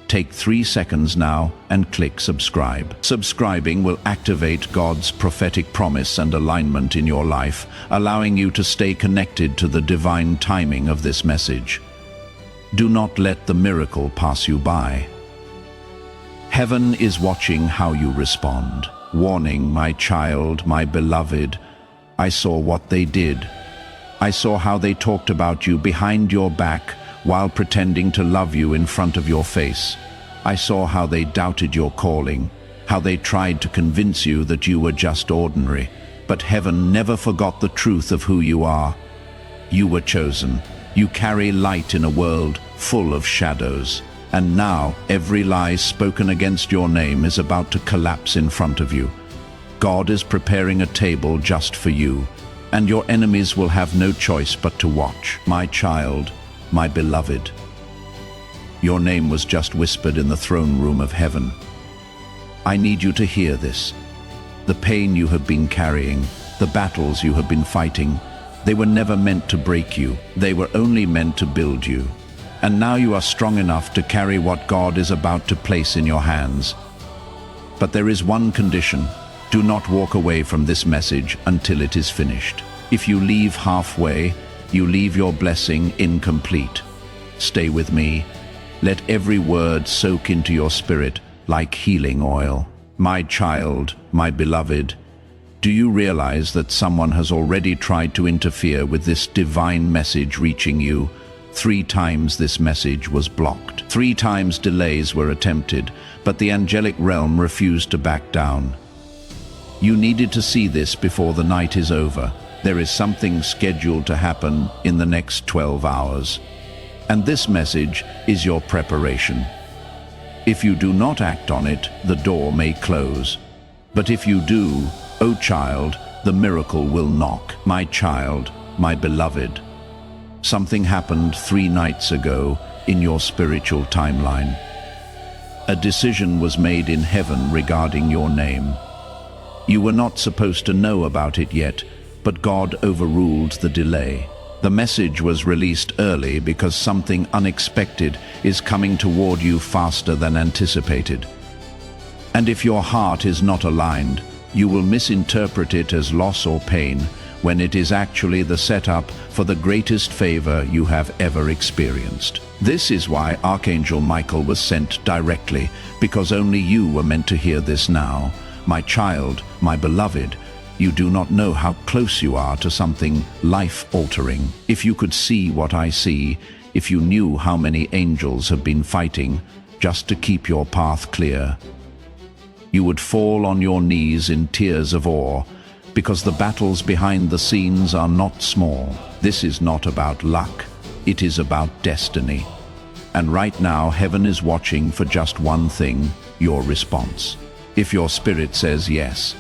Take 3 seconds now and click subscribe. Subscribing will activate God's prophetic promise and alignment in your life, allowing you to stay connected to the divine timing of this message. Do not let the miracle pass you by. Heaven is watching how you respond. Warning, my child, my beloved, I saw what they did. I saw how they talked about you behind your back while pretending to love you in front of your face. I saw how they doubted your calling, how they tried to convince you that you were just ordinary. But heaven never forgot the truth of who you are. You were chosen. You carry light in a world full of shadows. And now every lie spoken against your name is about to collapse in front of you. God is preparing a table just for you, and your enemies will have no choice but to watch. My child, my beloved, your name was just whispered in the throne room of heaven. I need you to hear this. The pain you have been carrying, the battles you have been fighting, they were never meant to break you. They were only meant to build you. And now you are strong enough to carry what God is about to place in your hands. But there is one condition. Do not walk away from this message until it is finished. If you leave halfway, you leave your blessing incomplete. Stay with me. Let every word soak into your spirit like healing oil. My child, my beloved, do you realize that someone has already tried to interfere with this divine message reaching you? 3 times this message was blocked. 3 times delays were attempted, but the angelic realm refused to back down. You needed to see this before the night is over. There is something scheduled to happen in the next 12 hours. And this message is your preparation. If you do not act on it, the door may close. But if you do, O child, the miracle will knock. My child, my beloved, something happened 3 nights ago in your spiritual timeline. A decision was made in heaven regarding your name. You were not supposed to know about it yet, but God overruled the delay. The message was released early because something unexpected is coming toward you faster than anticipated. And if your heart is not aligned, you will misinterpret it as loss or pain, when it is actually the setup for the greatest favor you have ever experienced. This is why Archangel Michael was sent directly, because only you were meant to hear this now. My child, my beloved, you do not know how close you are to something life-altering. If you could see what I see, if you knew how many angels have been fighting just to keep your path clear, you would fall on your knees in tears of awe, because the battles behind the scenes are not small. This is not about luck, it is about destiny. And right now, heaven is watching for just one thing, your response. If your spirit says yes,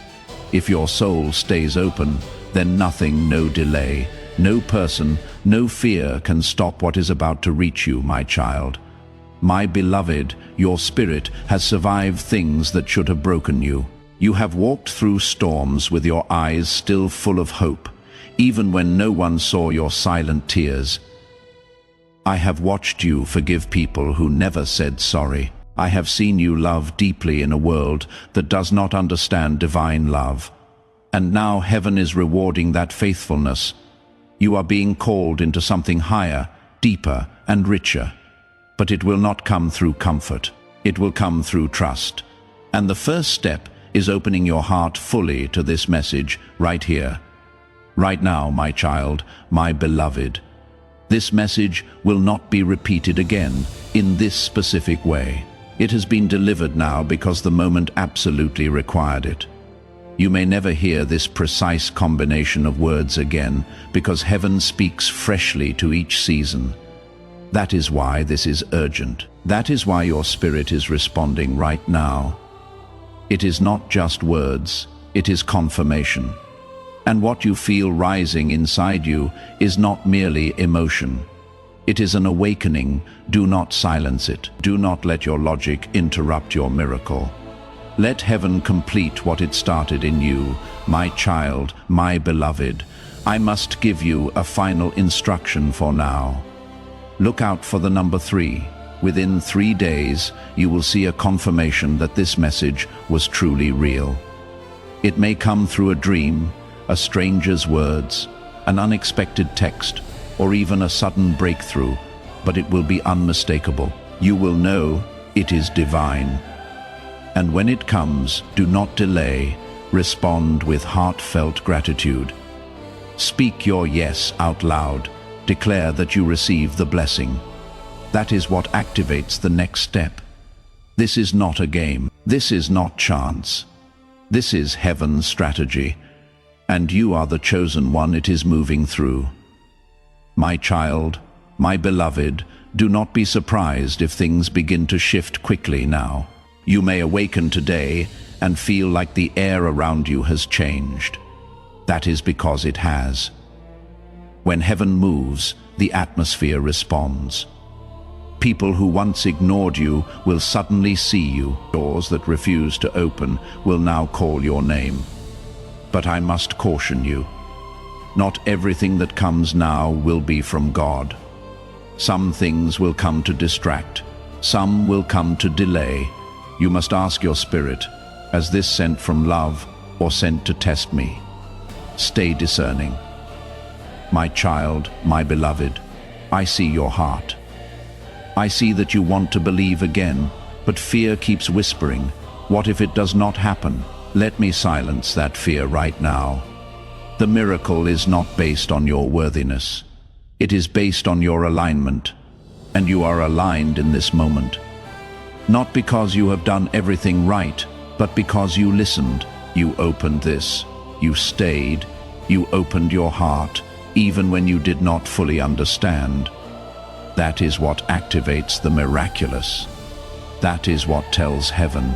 if your soul stays open, then nothing, no delay, no person, no fear can stop what is about to reach you, my child. My beloved, your spirit has survived things that should have broken you. You have walked through storms with your eyes still full of hope, even when no one saw your silent tears. I have watched you forgive people who never said sorry. I have seen you love deeply in a world that does not understand divine love. And now heaven is rewarding that faithfulness. You are being called into something higher, deeper, and richer. But it will not come through comfort. It will come through trust. And the first step is opening your heart fully to this message right here. Right now, my child, my beloved. This message will not be repeated again in this specific way. It has been delivered now because the moment absolutely required it. You may never hear this precise combination of words again because heaven speaks freshly to each season. That is why this is urgent. That is why your spirit is responding right now. It is not just words, it is confirmation. And what you feel rising inside you is not merely emotion. It is an awakening. Do not silence it. Do not let your logic interrupt your miracle. Let heaven complete what it started in you, my child, my beloved. I must give you a final instruction for now. Look out for the number 3. Within 3 days, you will see a confirmation that this message was truly real. It may come through a dream, a stranger's words, an unexpected text, or even a sudden breakthrough, but it will be unmistakable. You will know it is divine. And when it comes, do not delay. Respond with heartfelt gratitude. Speak your yes out loud. Declare that you receive the blessing. That is what activates the next step. This is not a game. This is not chance. This is heaven's strategy. And you are the chosen one it is moving through. My child, my beloved, do not be surprised if things begin to shift quickly now. You may awaken today and feel like the air around you has changed. That is because it has. When heaven moves, the atmosphere responds. People who once ignored you will suddenly see you. Doors that refuse to open will now call your name. But I must caution you. Not everything that comes now will be from God. Some things will come to distract. Some will come to delay. You must ask your spirit, is this sent from love or sent to test me? Stay discerning. My child, my beloved, I see your heart. I see that you want to believe again, but fear keeps whispering, what if it does not happen? Let me silence that fear right now. The miracle is not based on your worthiness. It is based on your alignment, and you are aligned in this moment. Not because you have done everything right, but because you listened. You opened this. You stayed. You opened your heart, even when you did not fully understand. That is what activates the miraculous. That is what tells heaven,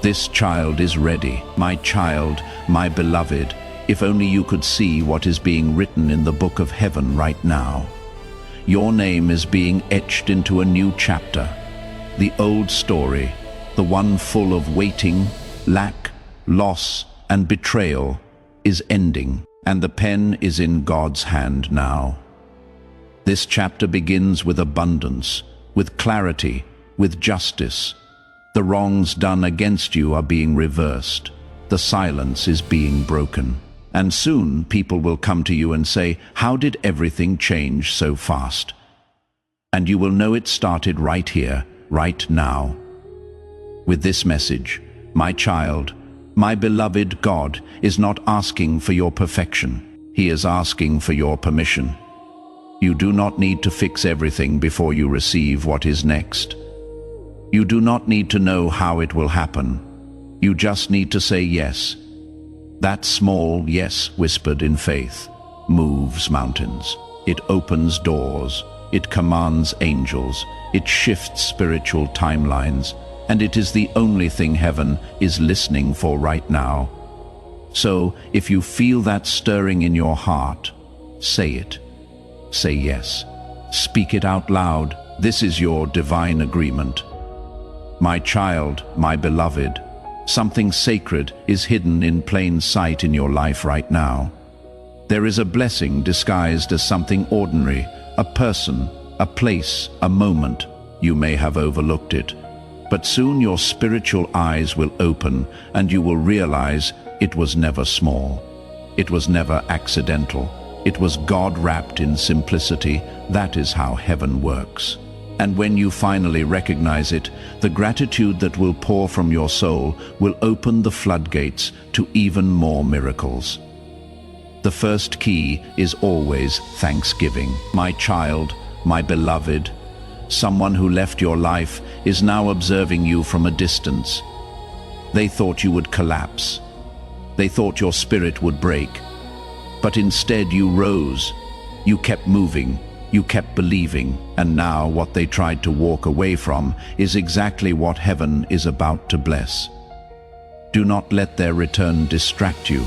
this child is ready. My child, my beloved, if only you could see what is being written in the book of heaven right now. Your name is being etched into a new chapter. The old story, the one full of waiting, lack, loss, and betrayal, is ending, and the pen is in God's hand now. This chapter begins with abundance, with clarity, with justice. The wrongs done against you are being reversed. The silence is being broken. And soon people will come to you and say, how did everything change so fast? And you will know it started right here, right now. With this message, my child, my beloved, God is not asking for your perfection. He is asking for your permission. You do not need to fix everything before you receive what is next. You do not need to know how it will happen. You just need to say yes. That small yes whispered in faith moves mountains. It opens doors. It commands angels. It shifts spiritual timelines. and it is the only thing heaven is listening for right now. So, if you feel that stirring in your heart, say it. Say yes. Speak it out loud. This is your divine agreement. My child, my beloved, something sacred is hidden in plain sight in your life right now. There is a blessing disguised as something ordinary, a person, a place, a moment. You may have overlooked it, but soon your spiritual eyes will open and you will realize it was never small. It was never accidental. It was God wrapped in simplicity. That is how heaven works. And when you finally recognize it, the gratitude that will pour from your soul will open the floodgates to even more miracles. The first key is always thanksgiving. My child, my beloved, someone who left your life is now observing you from a distance. They thought you would collapse. They thought your spirit would break. But instead you rose. You kept moving. You kept believing, and now what they tried to walk away from is exactly what heaven is about to bless. Do not let their return distract you.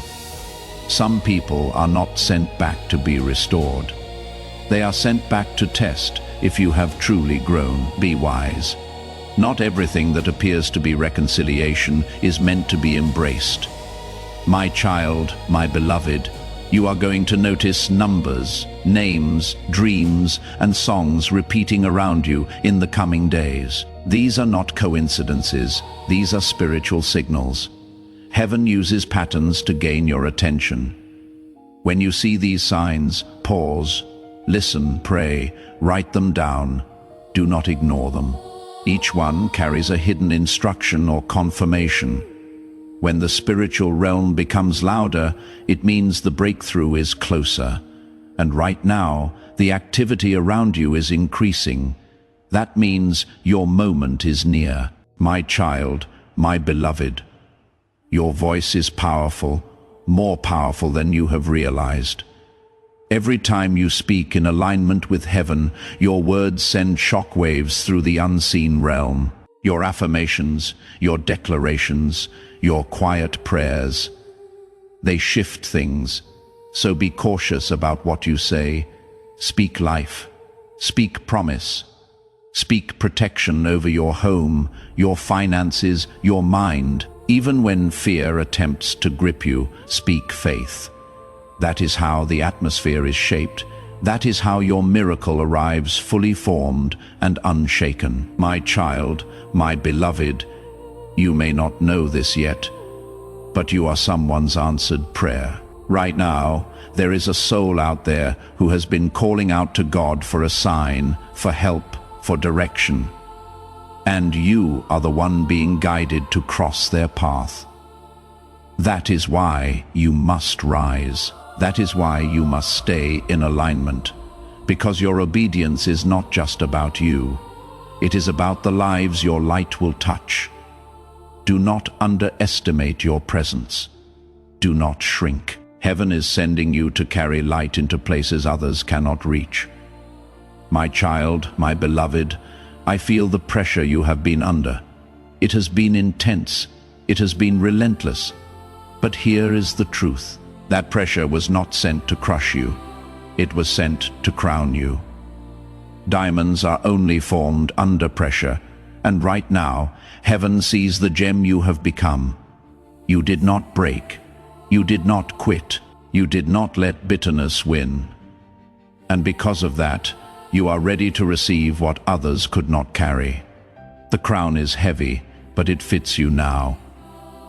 Some people are not sent back to be restored. They are sent back to test if you have truly grown. Be wise. Not everything that appears to be reconciliation is meant to be embraced. My child, my beloved, you are going to notice numbers, names, dreams, and songs repeating around you in the coming days. These are not coincidences. These are spiritual signals. Heaven uses patterns to gain your attention. When you see these signs, pause, listen, pray, write them down. Do not ignore them. Each one carries a hidden instruction or confirmation. When the spiritual realm becomes louder, it means the breakthrough is closer. And right now, the activity around you is increasing. That means your moment is near. My child, my beloved, your voice is powerful, more powerful than you have realized. Every time you speak in alignment with heaven, your words send shockwaves through the unseen realm. Your affirmations, your declarations, your quiet prayers, they shift things. So be cautious about what you say. Speak life. Speak promise. Speak protection over your home, your finances, your mind. Even when fear attempts to grip you, speak faith. That is how the atmosphere is shaped. That is how your miracle arrives fully formed and unshaken. My child, my beloved, you may not know this yet, but you are someone's answered prayer. Right now, there is a soul out there who has been calling out to God for a sign, for help, for direction. And you are the one being guided to cross their path. That is why you must rise. That is why you must stay in alignment. Because your obedience is not just about you. It is about the lives your light will touch. Do not underestimate your presence. Do not shrink. Heaven is sending you to carry light into places others cannot reach. My child, my beloved, I feel the pressure you have been under. It has been intense. It has been relentless. But here is the truth. That pressure was not sent to crush you. It was sent to crown you. Diamonds are only formed under pressure, and right now, heaven sees the gem you have become. You did not break. You did not quit. You did not let bitterness win. And because of that, you are ready to receive what others could not carry. The crown is heavy, but it fits you now.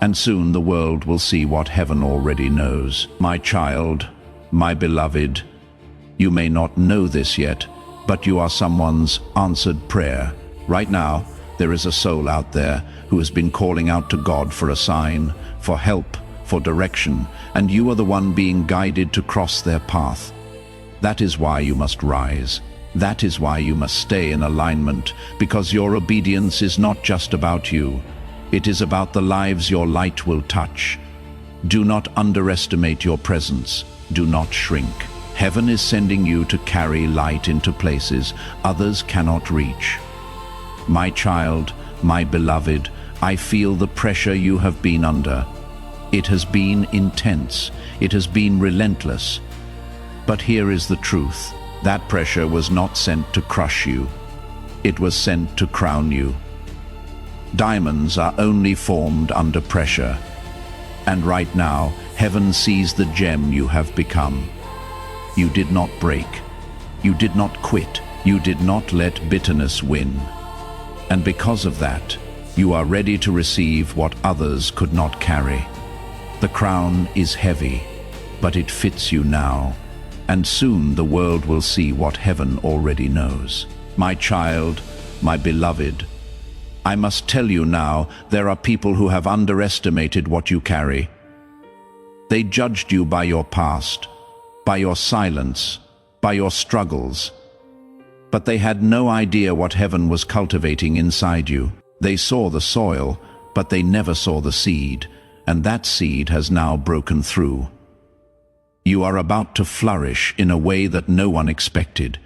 And soon the world will see what heaven already knows. My child, my beloved, you may not know this yet, but you are someone's answered prayer. Right now, there is a soul out there who has been calling out to God for a sign, for help, for direction, and you are the one being guided to cross their path. That is why you must rise. That is why you must stay in alignment, because your obedience is not just about you. It is about the lives your light will touch. Do not underestimate your presence. Do not shrink. Heaven is sending you to carry light into places others cannot reach. My child, my beloved, I feel the pressure you have been under. It has been intense. It has been relentless. But here is the truth. That pressure was not sent to crush you. It was sent to crown you. Diamonds are only formed under pressure. And right now, heaven sees the gem you have become. You did not break. You did not quit. You did not let bitterness win. And because of that, you are ready to receive what others could not carry. The crown is heavy, but it fits you now. And soon the world will see what heaven already knows. My child, my beloved, I must tell you now, there are people who have underestimated what you carry. They judged you by your past, by your silence, by your struggles. But they had no idea what heaven was cultivating inside you. They saw the soil, but they never saw the seed, and that seed has now broken through. You are about to flourish in a way that no one expected.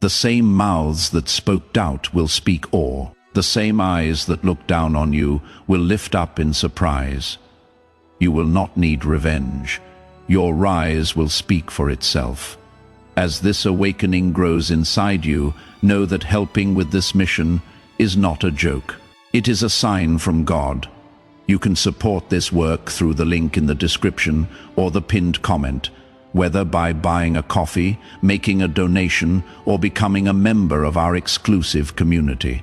The same mouths that spoke doubt will speak awe. The same eyes that look down on you will lift up in surprise. You will not need revenge. Your rise will speak for itself. As this awakening grows inside you, know that helping with this mission is not a joke. It is a sign from God. You can support this work through the link in the description or the pinned comment, whether by buying a coffee, making a donation, or becoming a member of our exclusive community.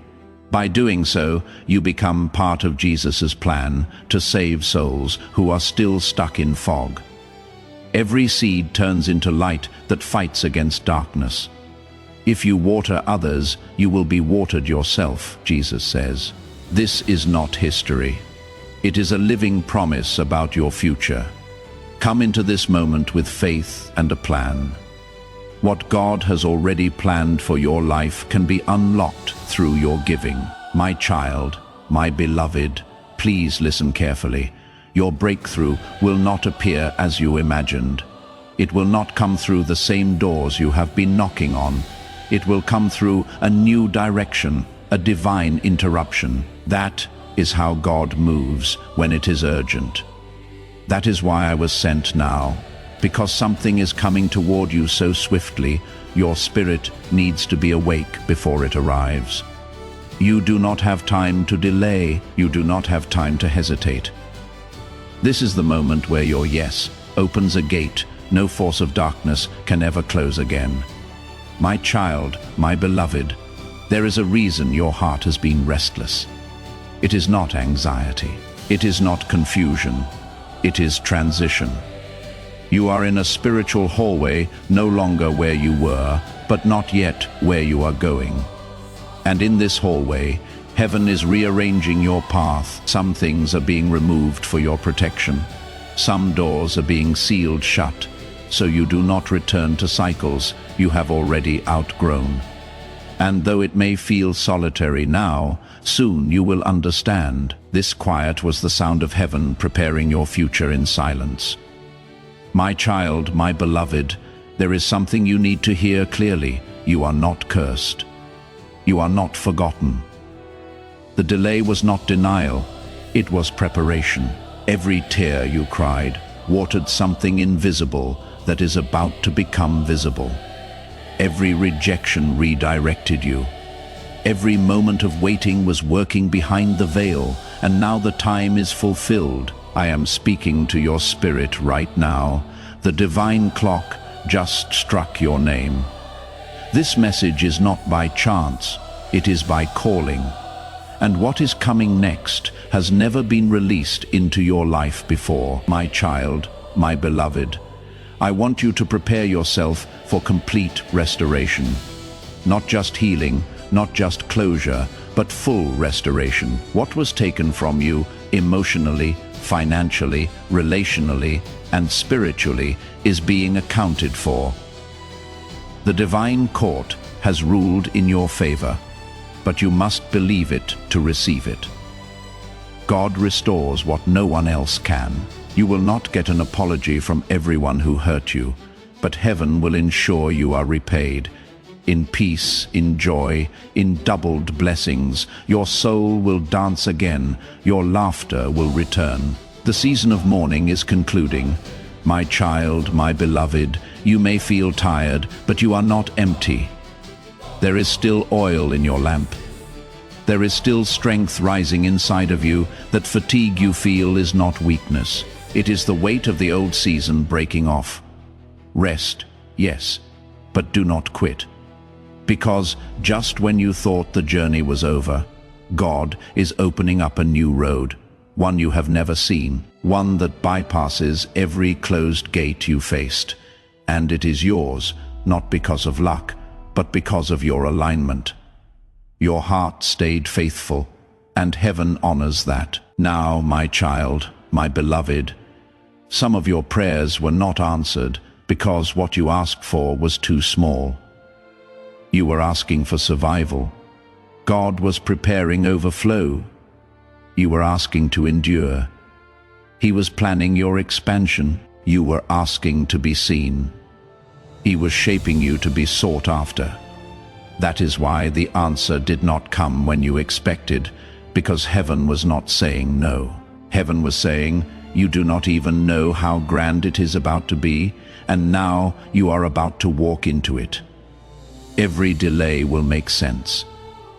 By doing so, you become part of Jesus' plan to save souls who are still stuck in fog. Every seed turns into light that fights against darkness. If you water others, you will be watered yourself, Jesus says. This is not history. It is a living promise about your future. Come into this moment with faith and a plan. What God has already planned for your life can be unlocked through your giving. My child, my beloved, please listen carefully. Your breakthrough will not appear as you imagined. It will not come through the same doors you have been knocking on. It will come through a new direction, a divine interruption. That is how God moves when it is urgent. That is why I was sent now. Because something is coming toward you so swiftly, your spirit needs to be awake before it arrives. You do not have time to delay. You do not have time to hesitate. This is the moment where your yes opens a gate no force of darkness can ever close again. My child, my beloved, there is a reason your heart has been restless. It is not anxiety. It is not confusion. It is transition. You are in a spiritual hallway, no longer where you were, but not yet where you are going. And in this hallway, heaven is rearranging your path. Some things are being removed for your protection. Some doors are being sealed shut, so you do not return to cycles you have already outgrown. And though it may feel solitary now, soon you will understand. This quiet was the sound of heaven preparing your future in silence. My child, my beloved, there is something you need to hear clearly. You are not cursed. You are not forgotten. The delay was not denial, it was preparation. Every tear you cried watered something invisible that is about to become visible. Every rejection redirected you. Every moment of waiting was working behind the veil, and now the time is fulfilled. I am speaking to your spirit right now. The divine clock just struck your name. This message is not by chance, it is by calling. And what is coming next has never been released into your life before. My child, my beloved, I want you to prepare yourself for complete restoration. Not just healing, not just closure, but full restoration. What was taken from you emotionally, financially, relationally, and spiritually is being accounted for. The divine court has ruled in your favor, but you must believe it to receive it. God restores what no one else can. You will not get an apology from everyone who hurt you, but heaven will ensure you are repaid. in peace, in joy, in doubled blessings. Your soul will dance again, your laughter will return. The season of mourning is concluding. My child, my beloved, you may feel tired, but you are not empty. There is still oil in your lamp. There is still strength rising inside of you. That fatigue you feel is not weakness. It is the weight of the old season breaking off. Rest, yes, but do not quit. Because just when you thought the journey was over, God is opening up a new road, one you have never seen, one that bypasses every closed gate you faced. And it is yours, not because of luck, but because of your alignment. Your heart stayed faithful, and heaven honors that. Now, my child, my beloved, some of your prayers were not answered because what you asked for was too small. You were asking for survival. God was preparing overflow. You were asking to endure. He was planning your expansion. You were asking to be seen. He was shaping you to be sought after. That is why the answer did not come when you expected, because heaven was not saying no. Heaven was saying, you do not even know how grand it is about to be, and now you are about to walk into it. Every delay will make sense.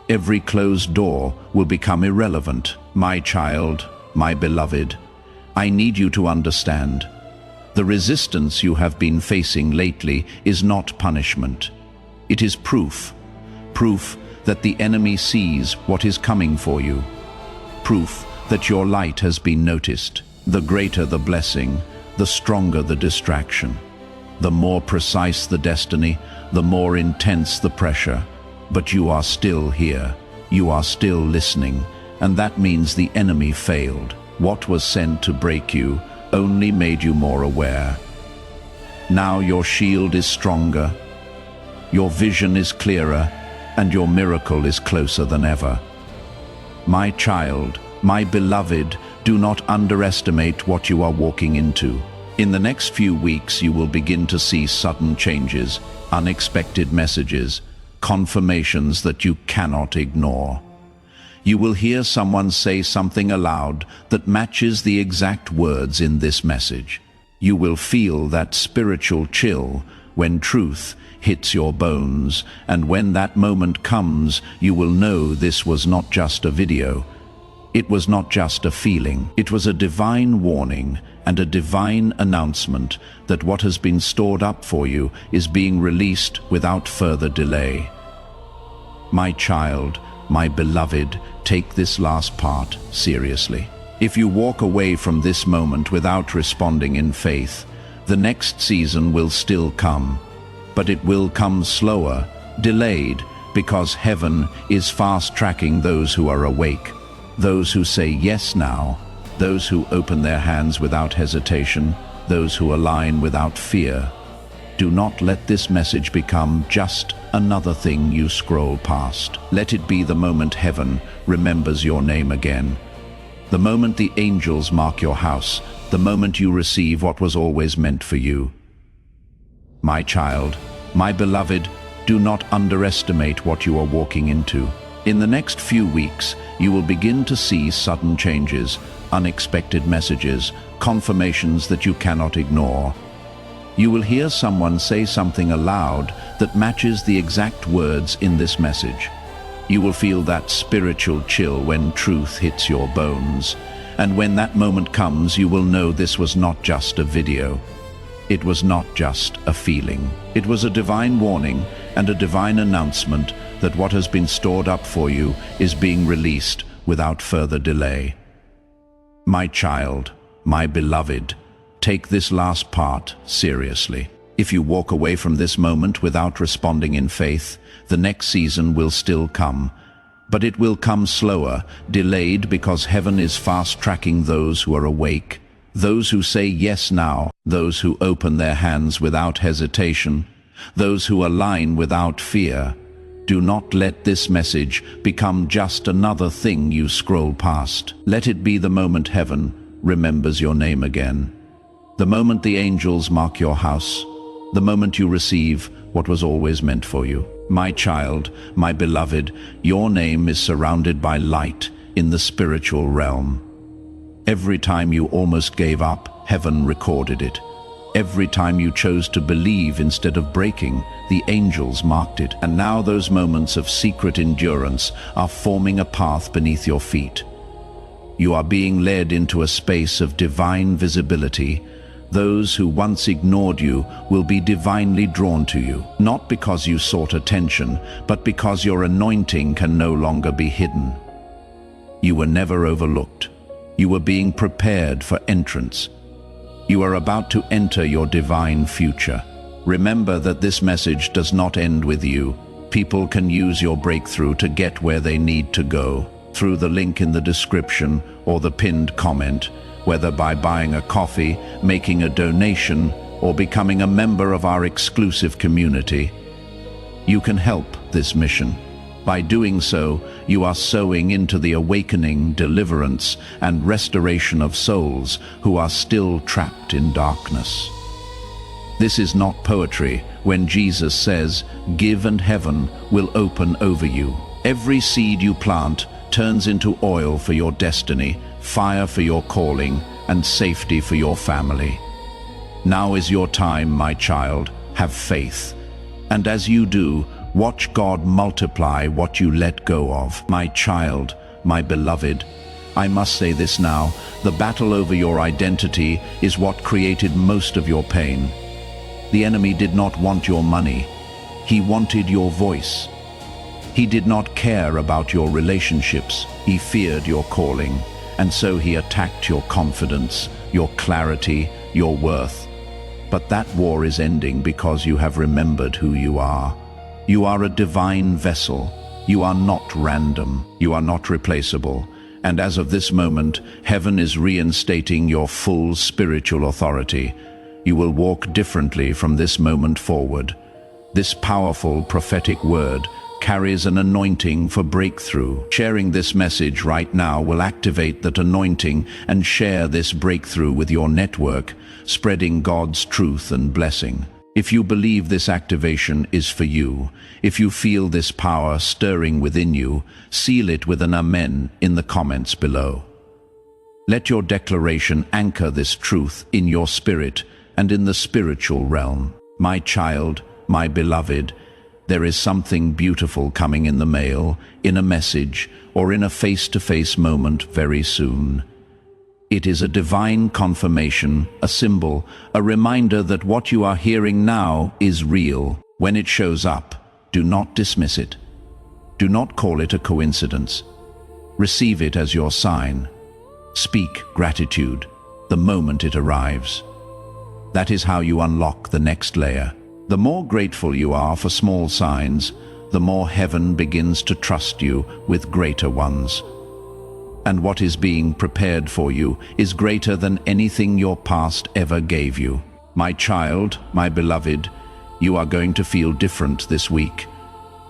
Every closed door will become irrelevant. My child, my beloved, I need you to understand. The resistance you have been facing lately is not punishment. It is proof. Proof that the enemy sees what is coming for you. Proof that your light has been noticed. The greater the blessing, the stronger the distraction. The more precise the destiny, the more intense the pressure. But you are still here. You are still listening. And that means the enemy failed. What was sent to break you only made you more aware. Now your shield is stronger. Your vision is clearer. And your miracle is closer than ever. My child, my beloved, do not underestimate what you are walking into. In the next few weeks, you will begin to see sudden changes, unexpected messages, confirmations that you cannot ignore. You will hear someone say something aloud that matches the exact words in this message. You will feel that spiritual chill when truth hits your bones, and when that moment comes, you will know this was not just a video. It was not just a feeling. It was a divine warning and a divine announcement that what has been stored up for you is being released without further delay. My child, my beloved, take this last part seriously. If you walk away from this moment without responding in faith, the next season will still come, but it will come slower, delayed, because heaven is fast-tracking those who are awake, those who say yes now, those who open their hands without hesitation, those who align without fear. Do not let this message become just another thing you scroll past. Let it be the moment heaven remembers your name again. The moment the angels mark your house, the moment you receive what was always meant for you. My child, my beloved, do not underestimate what you are walking into. In the next few weeks, you will begin to see sudden changes, unexpected messages, confirmations that you cannot ignore. You will hear someone say something aloud that matches the exact words in this message. You will feel that spiritual chill when truth hits your bones. And when that moment comes, you will know this was not just a video. It was not just a feeling. It was a divine warning and a divine announcement that what has been stored up for you is being released without further delay. My child, my beloved, take this last part seriously. If you walk away from this moment without responding in faith, the next season will still come. But it will come slower, delayed, because heaven is fast-tracking those who are awake, those who say yes now, those who open their hands without hesitation, those who align without fear. Do not let this message become just another thing you scroll past. Let it be the moment heaven remembers your name again. The moment the angels mark your house. The moment you receive what was always meant for you. My child, my beloved, your name is surrounded by light in the spiritual realm. Every time you almost gave up, heaven recorded it. Every time you chose to believe instead of breaking, the angels marked it. And now those moments of secret endurance are forming a path beneath your feet. You are being led into a space of divine visibility. Those who once ignored you will be divinely drawn to you, not because you sought attention, but because your anointing can no longer be hidden. You were never overlooked. You were being prepared for entrance. You are about to enter your divine future. Remember that this message does not end with you. People can use your breakthrough to get where they need to go, through the link in the description or the pinned comment, whether by buying a coffee, making a donation, or becoming a member of our exclusive community. You can help this mission. By doing so, you are sowing into the awakening, deliverance, and restoration of souls who are still trapped in darkness. This is not poetry when Jesus says, "Give and heaven will open over you." Every seed you plant turns into oil for your destiny, fire for your calling, and safety for your family. Now is your time, my child. Have faith. And as you do, watch God multiply what you let go of. My child, my beloved, I must say this now, the battle over your identity is what created most of your pain. The enemy did not want your money. He wanted your voice. He did not care about your relationships. He feared your calling. And so he attacked your confidence, your clarity, your worth. But that war is ending because you have remembered who you are. You are a divine vessel. You are not random. You are not replaceable. And as of this moment, heaven is reinstating your full spiritual authority. You will walk differently from this moment forward. This powerful prophetic word carries an anointing for breakthrough. Sharing this message right now will activate that anointing and share this breakthrough with your network, spreading God's truth and blessing. If you believe this activation is for you, if you feel this power stirring within you, seal it with an amen in the comments below. Let your declaration anchor this truth in your spirit and in the spiritual realm. My child, my beloved, there is something beautiful coming in the mail, in a message, or in a face-to-face moment very soon. It is a divine confirmation, a symbol, a reminder that what you are hearing now is real. When it shows up, do not dismiss it. Do not call it a coincidence. Receive it as your sign. Speak gratitude the moment it arrives. That is how you unlock the next layer. The more grateful you are for small signs, the more heaven begins to trust you with greater ones. And what is being prepared for you is greater than anything your past ever gave you. My child, my beloved, you are going to feel different this week.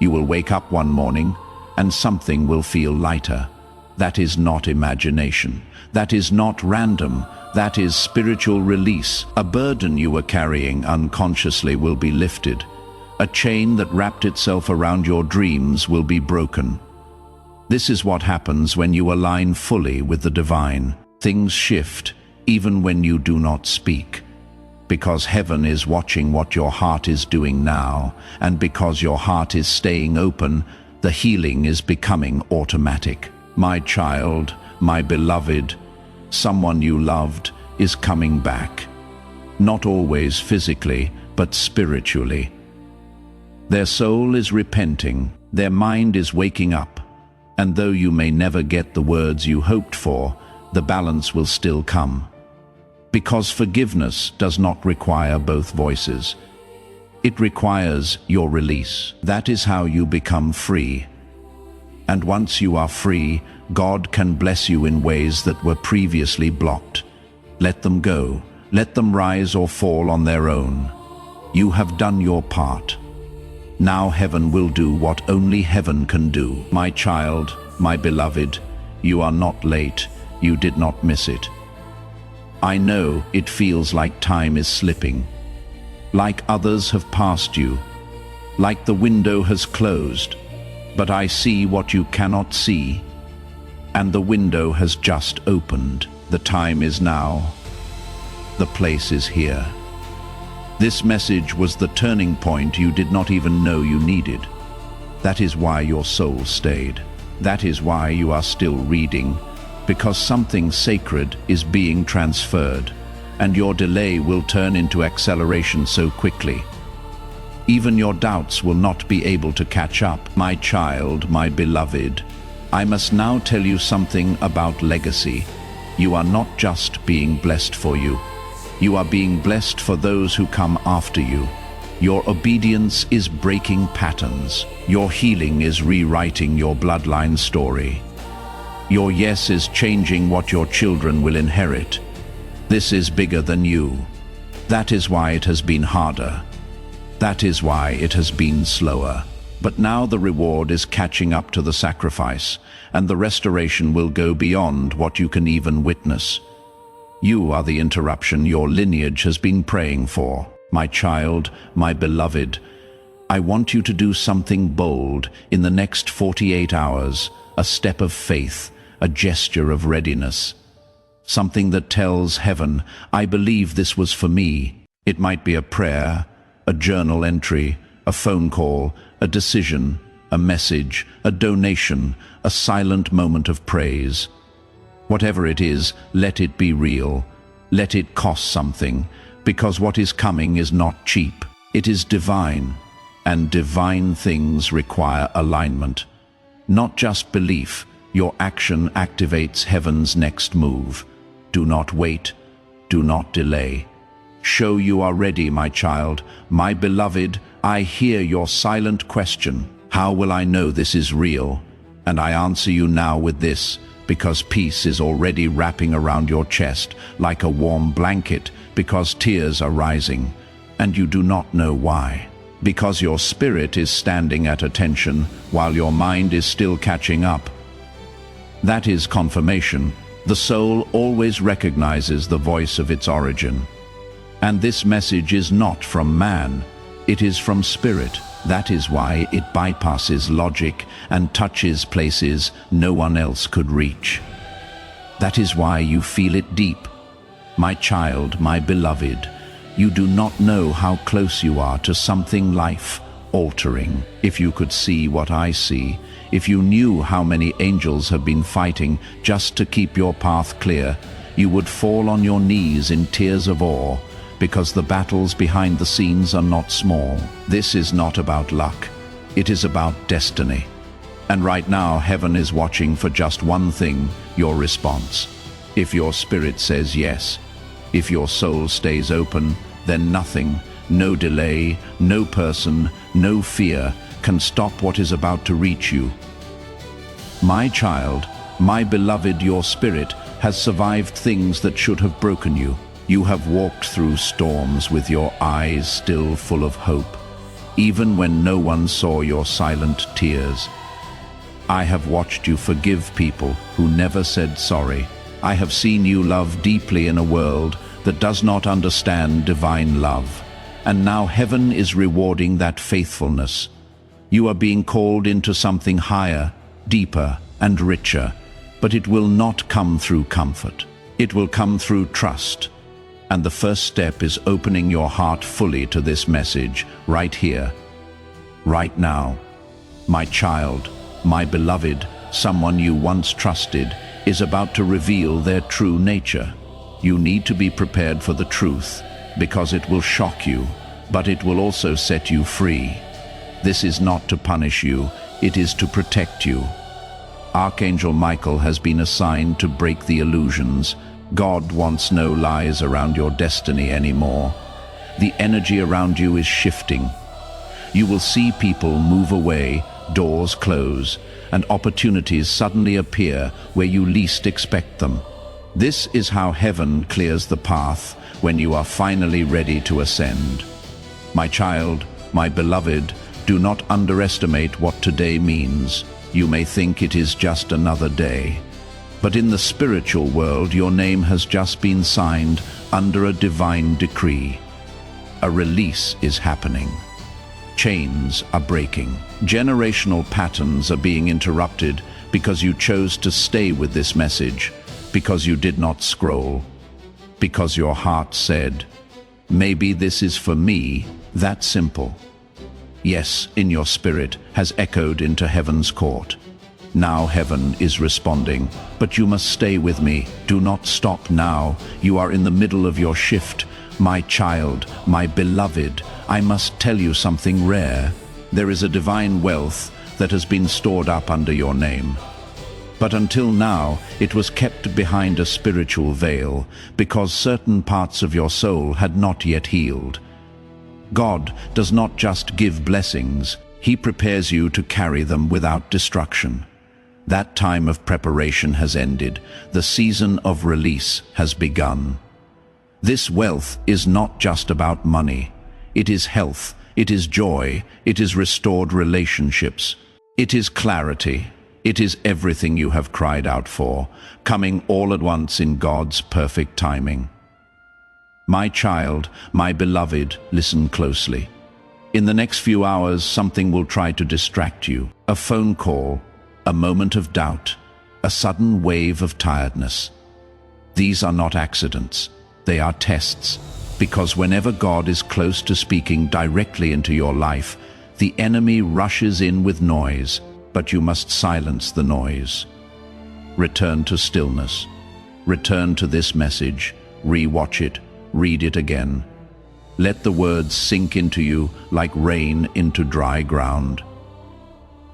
You will wake up one morning and something will feel lighter. That is not imagination. That is not random. That is spiritual release. A burden you were carrying unconsciously will be lifted. A chain that wrapped itself around your dreams will be broken. This is what happens when you align fully with the divine. Things shift, even when you do not speak. Because heaven is watching what your heart is doing now, and because your heart is staying open, the healing is becoming automatic. My child, my beloved, someone you loved is coming back. Not always physically, but spiritually. Their soul is repenting, their mind is waking up. And though you may never get the words you hoped for, the balance will still come. Because forgiveness does not require both voices. It requires your release. That is how you become free. And once you are free, God can bless you in ways that were previously blocked. Let them go. Let them rise or fall on their own. You have done your part. Now heaven will do what only heaven can do. My child, my beloved, you are not late. You did not miss it. I know it feels like time is slipping. Like others have passed you, like the window has closed. But I see what you cannot see, and the window has just opened. The time is now. The place is here. This message was the turning point you did not even know you needed. That is why your soul stayed. That is why you are still reading, because something sacred is being transferred, and your delay will turn into acceleration so quickly. Even your doubts will not be able to catch up. My child, my beloved, I must now tell you something about legacy. You are not just being blessed for you. You are being blessed for those who come after you. Your obedience is breaking patterns. Your healing is rewriting your bloodline story. Your yes is changing what your children will inherit. This is bigger than you. That is why it has been harder. That is why it has been slower. But now the reward is catching up to the sacrifice, and the restoration will go beyond what you can even witness. You are the interruption your lineage has been praying for. My child, my beloved, I want you to do something bold in the next 48 hours, a step of faith, a gesture of readiness. Something that tells heaven, I believe this was for me. It might be a prayer, a journal entry, a phone call, a decision, a message, a donation, a silent moment of praise. Whatever it is, let it be real. Let it cost something, because what is coming is not cheap. It is divine, and divine things require alignment. Not just belief, your action activates heaven's next move. Do not wait, do not delay. Show you are ready, my child. My beloved, I hear your silent question. How will I know this is real? And I answer you now with this, because peace is already wrapping around your chest like a warm blanket, because tears are rising, and you do not know why. Because your spirit is standing at attention while your mind is still catching up. That is confirmation. The soul always recognizes the voice of its origin. And this message is not from man, it is from spirit. That is why it bypasses logic and touches places no one else could reach. That is why you feel it deep. My child, my beloved, you do not know how close you are to something life-altering. If you could see what I see, if you knew how many angels have been fighting just to keep your path clear, you would fall on your knees in tears of awe, because the battles behind the scenes are not small. This is not about luck. It is about destiny. And right now, heaven is watching for just one thing, your response. If your spirit says yes, if your soul stays open, then nothing, no delay, no person, no fear can stop what is about to reach you. My child, my beloved, your spirit has survived things that should have broken you. You have walked through storms with your eyes still full of hope, even when no one saw your silent tears. I have watched you forgive people who never said sorry. I have seen you love deeply in a world that does not understand divine love. And now heaven is rewarding that faithfulness. You are being called into something higher, deeper, and richer, but it will not come through comfort. It will come through trust. And the first step is opening your heart fully to this message right here, right now. My child, my beloved, someone you once trusted is about to reveal their true nature. You need to be prepared for the truth, because it will shock you, but it will also set you free. This is not to punish you, it is to protect you. Archangel Michael has been assigned to break the illusions. God wants no lies around your destiny anymore. The energy around you is shifting. You will see people move away, doors close, and opportunities suddenly appear where you least expect them. This is how heaven clears the path when you are finally ready to ascend. My child, my beloved, do not underestimate what today means. You may think it is just another day. But in the spiritual world, your name has just been signed under a divine decree. A release is happening. Chains are breaking. Generational patterns are being interrupted because you chose to stay with this message, because you did not scroll, because your heart said, "Maybe this is for me." That simple. Yes, in your spirit has echoed into heaven's court. Now heaven is responding, but you must stay with me. Do not stop now. You are in the middle of your shift. My child, my beloved, I must tell you something rare. There is a divine wealth that has been stored up under your name. But until now, it was kept behind a spiritual veil because certain parts of your soul had not yet healed. God does not just give blessings, He prepares you to carry them without destruction. That time of preparation has ended. The season of release has begun. This wealth is not just about money. It is health, it is joy, it is restored relationships, it is clarity, it is everything you have cried out for, coming all at once in God's perfect timing. My child, my beloved, listen closely. In the next few hours, something will try to distract you. A phone call, a moment of doubt, a sudden wave of tiredness. These are not accidents, they are tests, because whenever God is close to speaking directly into your life, the enemy rushes in with noise, but you must silence the noise. Return to stillness. Return to this message. Re-watch it. Read it again. Let the words sink into you like rain into dry ground.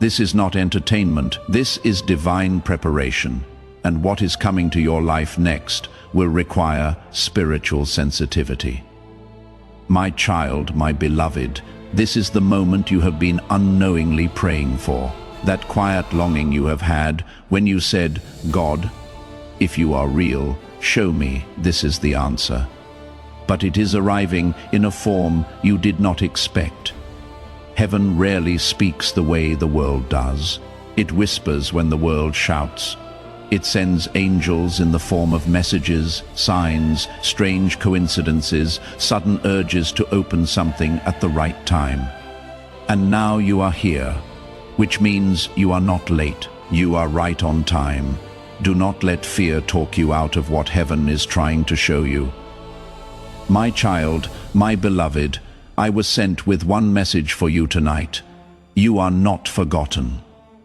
This is not entertainment. This is divine preparation. And what is coming to your life next will require spiritual sensitivity. My child, my beloved, this is the moment you have been unknowingly praying for. That quiet longing you have had when you said, "God, if you are real, show me." This is the answer. But it is arriving in a form you did not expect. Heaven rarely speaks the way the world does. It whispers when the world shouts. It sends angels in the form of messages, signs, strange coincidences, sudden urges to open something at the right time. And now you are here, which means you are not late. You are right on time. Do not let fear talk you out of what heaven is trying to show you. My child, my beloved, I was sent with one message for you tonight. You are not forgotten.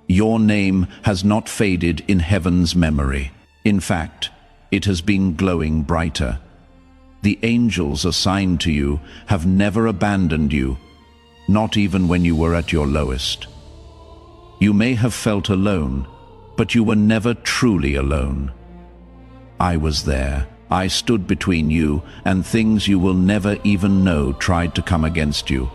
Your name has not faded in heaven's memory. In fact, it has been glowing brighter. The angels assigned to you have never abandoned you, not even when you were at your lowest. You may have felt alone, but you were never truly alone. I was there. I stood between you and things you will never even know tried to come against you.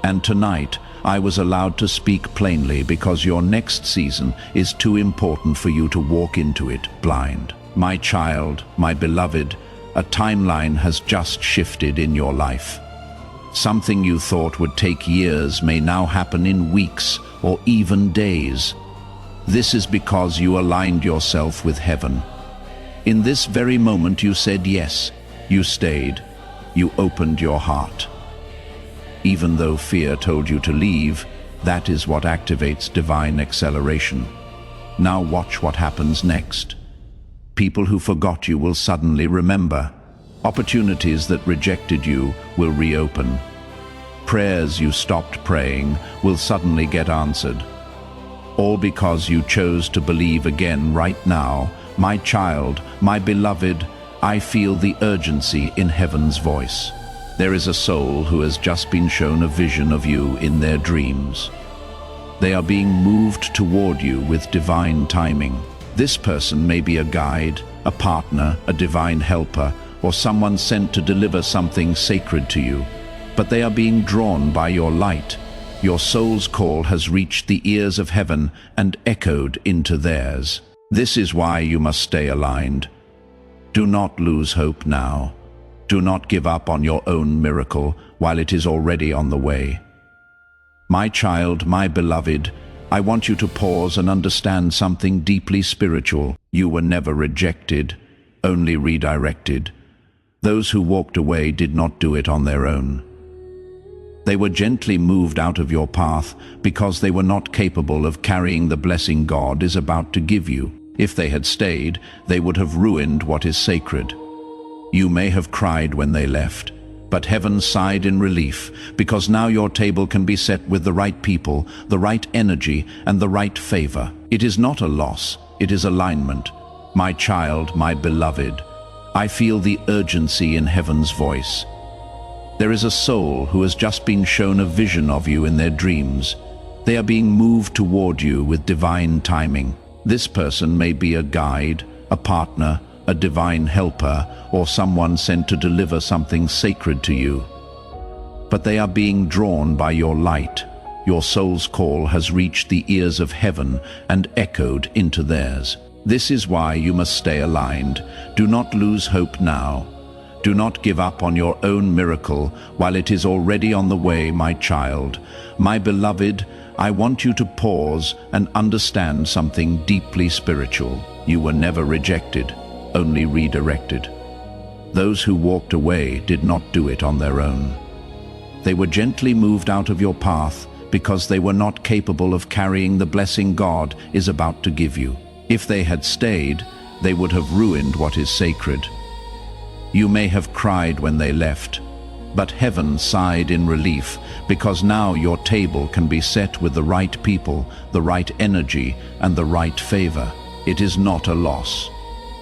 And tonight, I was allowed to speak plainly because your next season is too important for you to walk into it blind. My child, my beloved, a timeline has just shifted in your life. Something you thought would take years may now happen in weeks or even days. This is because you aligned yourself with heaven. In this very moment you said yes, you stayed, you opened your heart. Even though fear told you to leave, that is what activates divine acceleration. Now watch what happens next. People who forgot you will suddenly remember. Opportunities that rejected you will reopen. Prayers you stopped praying will suddenly get answered. All because you chose to believe again right now. My child, my beloved, I feel the urgency in heaven's voice. There is a soul who has just been shown a vision of you in their dreams. They are being moved toward you with divine timing. This person may be a guide, a partner, a divine helper, or someone sent to deliver something sacred to you. But they are being drawn by your light. Your soul's call has reached the ears of heaven and echoed into theirs. This is why you must stay aligned. Do not lose hope now. Do not give up on your own miracle while it is already on the way. My child, my beloved, I want you to pause and understand something deeply spiritual. You were never rejected, only redirected. Those who walked away did not do it on their own. They were gently moved out of your path because they were not capable of carrying the blessing God is about to give you. If they had stayed, they would have ruined what is sacred. You may have cried when they left, but heaven sighed in relief, because now your table can be set with the right people, the right energy, and the right favor. It is not a loss, it is alignment. My child, my beloved, I feel the urgency in heaven's voice. There is a soul who has just been shown a vision of you in their dreams. They are being moved toward you with divine timing. This person may be a guide, a partner, a divine helper, or someone sent to deliver something sacred to you. But they are being drawn by your light. Your soul's call has reached the ears of heaven and echoed into theirs. This is why you must stay aligned. Do not lose hope now. Do not give up on your own miracle while it is already on the way, my child. My beloved, I want you to pause and understand something deeply spiritual. You were never rejected, only redirected. Those who walked away did not do it on their own. They were gently moved out of your path because they were not capable of carrying the blessing God is about to give you. If they had stayed, they would have ruined what is sacred. You may have cried when they left, but heaven sighed in relief because now your table can be set with the right people, the right energy, and the right favor. It is not a loss.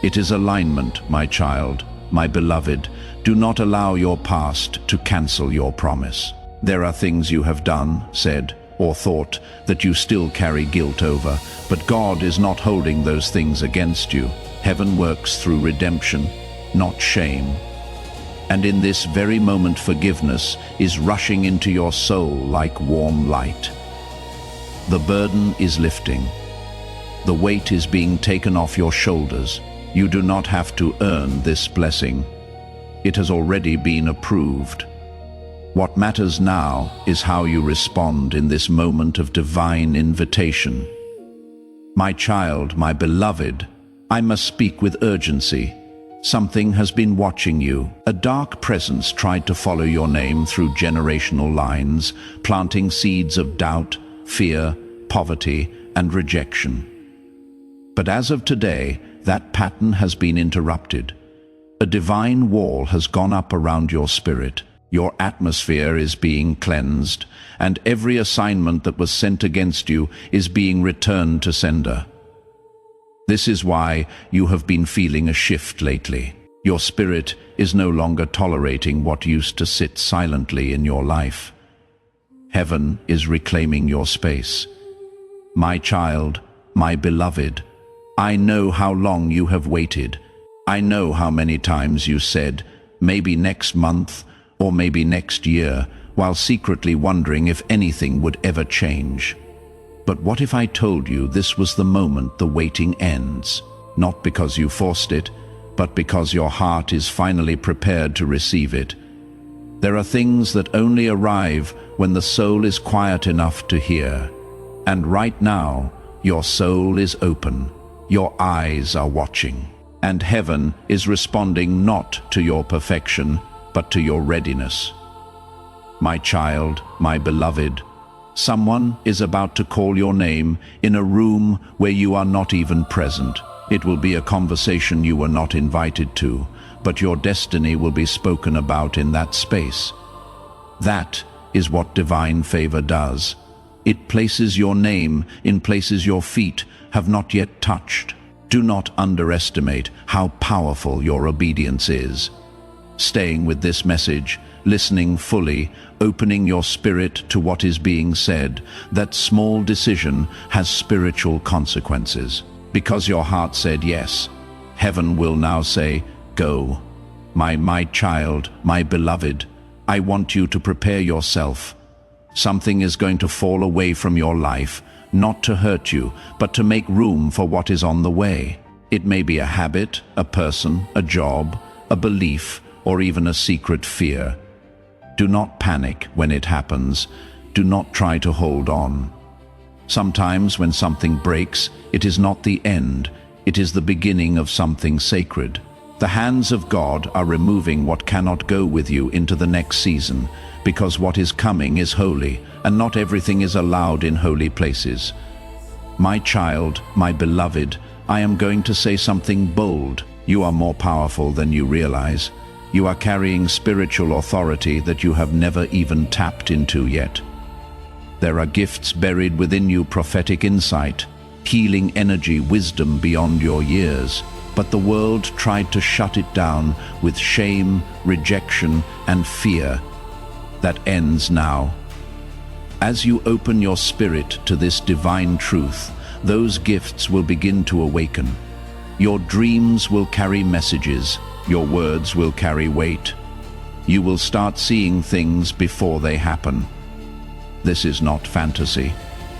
It is alignment, my child, my beloved. Do not allow your past to cancel your promise. There are things you have done, said, or thought that you still carry guilt over, but God is not holding those things against you. Heaven works through redemption, not shame. And in this very moment, forgiveness is rushing into your soul like warm light. The burden is lifting. The weight is being taken off your shoulders. You do not have to earn this blessing. It has already been approved. What matters now is how you respond in this moment of divine invitation. My child, my beloved, I must speak with urgency. Something has been watching you. A dark presence tried to follow your name through generational lines, planting seeds of doubt, fear, poverty, and rejection. But as of today, that pattern has been interrupted. A divine wall has gone up around your spirit. Your atmosphere is being cleansed, and every assignment that was sent against you is being returned to sender. This is why you have been feeling a shift lately. Your spirit is no longer tolerating what used to sit silently in your life. Heaven is reclaiming your space. My child, my beloved, I know how long you have waited. I know how many times you said, maybe next month, or maybe next year, while secretly wondering if anything would ever change. But what if I told you this was the moment the waiting ends? Not because you forced it, but because your heart is finally prepared to receive it. There are things that only arrive when the soul is quiet enough to hear. And right now, your soul is open. Your eyes are watching. And heaven is responding not to your perfection, but to your readiness. My child, my beloved, someone is about to call your name in a room where you are not even present. It will be a conversation you were not invited to, but your destiny will be spoken about in that space. That is what divine favor does. It places your name in places your feet have not yet touched. Do not underestimate how powerful your obedience is. Staying with this message, listening fully, opening your spirit to what is being said, that small decision has spiritual consequences. Because your heart said yes, heaven will now say, go. My child, my beloved, I want you to prepare yourself. Something is going to fall away from your life, not to hurt you, but to make room for what is on the way. It may be a habit, a person, a job, a belief, or even a secret fear. Do not panic when it happens. Do not try to hold on. Sometimes when something breaks, it is not the end. It is the beginning of something sacred. The hands of God are removing what cannot go with you into the next season, because what is coming is holy, and not everything is allowed in holy places. My child, my beloved, I am going to say something bold. You are more powerful than you realize. You are carrying spiritual authority that you have never even tapped into yet. There are gifts buried within you, prophetic insight, healing energy, wisdom beyond your years. But the world tried to shut it down with shame, rejection, and fear. That ends now. As you open your spirit to this divine truth, those gifts will begin to awaken. Your dreams will carry messages. Your words will carry weight. You will start seeing things before they happen. This is not fantasy.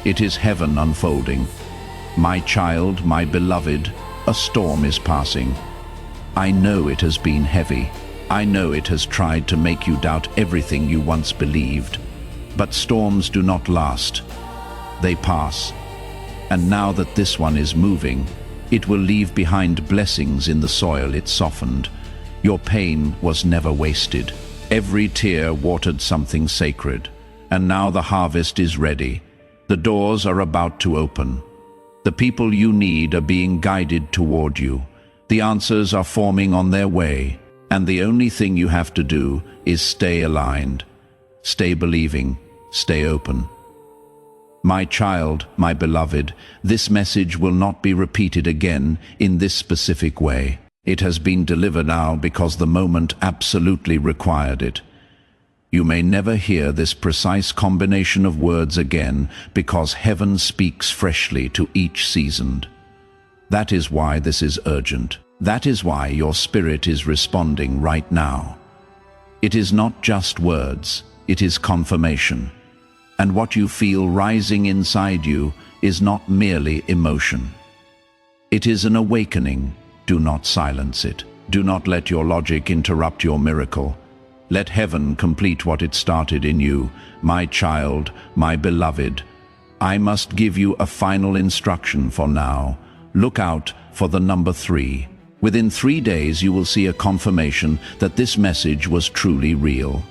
It is heaven unfolding. My child, my beloved, a storm is passing. I know it has been heavy. I know it has tried to make you doubt everything you once believed. But storms do not last. They pass. And now that this one is moving, it will leave behind blessings in the soil it softened. Your pain was never wasted. Every tear watered something sacred. And now the harvest is ready. The doors are about to open. The people you need are being guided toward you. The answers are forming on their way, and the only thing you have to do is stay aligned, stay believing, stay open. My child, my beloved, this message will not be repeated again in this specific way. It has been delivered now because the moment absolutely required it. You may never hear this precise combination of words again because heaven speaks freshly to each seasoned. That is why this is urgent. That is why your spirit is responding right now. It is not just words, it is confirmation. And what you feel rising inside you is not merely emotion. It is an awakening. Do not silence it. Do not let your logic interrupt your miracle. Let heaven complete what it started in you, my child, my beloved. I must give you a final instruction for now. Look out for the number 3. Within 3 days you will see a confirmation that this message was truly real.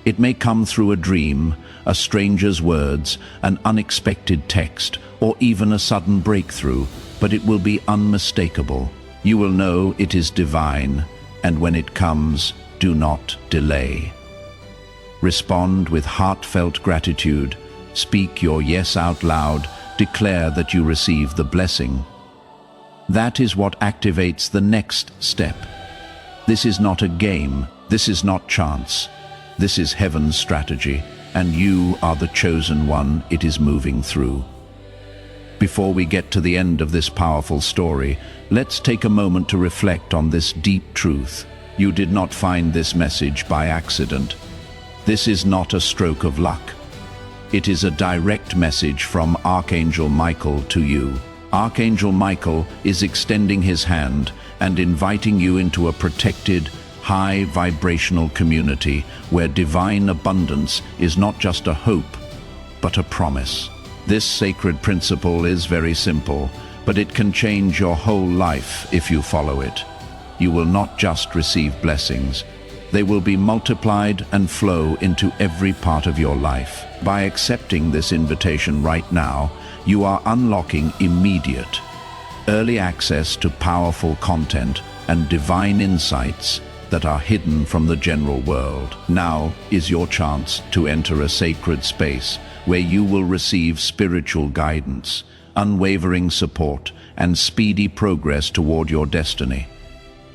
It may come through a dream, a stranger's words, an unexpected text, or even a sudden breakthrough, but it will be unmistakable. You will know it is divine, and when it comes, do not delay. Respond with heartfelt gratitude. Speak your yes out loud. Declare that you receive the blessing. That is what activates the next step. This is not a game. This is not chance. This is heaven's strategy, and you are the chosen one it is moving through. Before we get to the end of this powerful story, let's take a moment to reflect on this deep truth. You did not find this message by accident. This is not a stroke of luck. It is a direct message from Archangel Michael to you. Archangel Michael is extending his hand and inviting you into a protected, high vibrational community where divine abundance is not just a hope, but a promise. This sacred principle is very simple, but it can change your whole life if you follow it. You will not just receive blessings, they will be multiplied and flow into every part of your life. By accepting this invitation right now, you are unlocking immediate, early access to powerful content and divine insights that are hidden from the general world. Now is your chance to enter a sacred space where you will receive spiritual guidance, unwavering support, and speedy progress toward your destiny.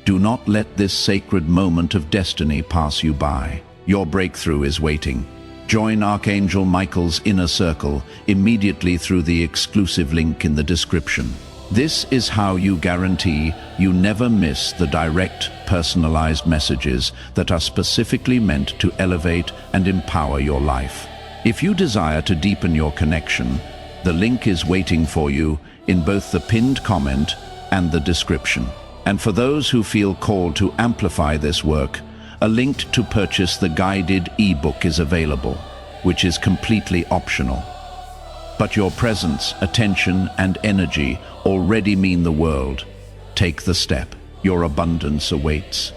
Do not let this sacred moment of destiny pass you by. Your breakthrough is waiting. Join Archangel Michael's inner circle immediately through the exclusive link in the description. This is how you guarantee you never miss the direct, personalized messages that are specifically meant to elevate and empower your life. If you desire to deepen your connection, the link is waiting for you in both the pinned comment and the description. And for those who feel called to amplify this work, a link to purchase the guided ebook is available, which is completely optional. But your presence, attention, and energy already mean the world. Take the step. Your abundance awaits.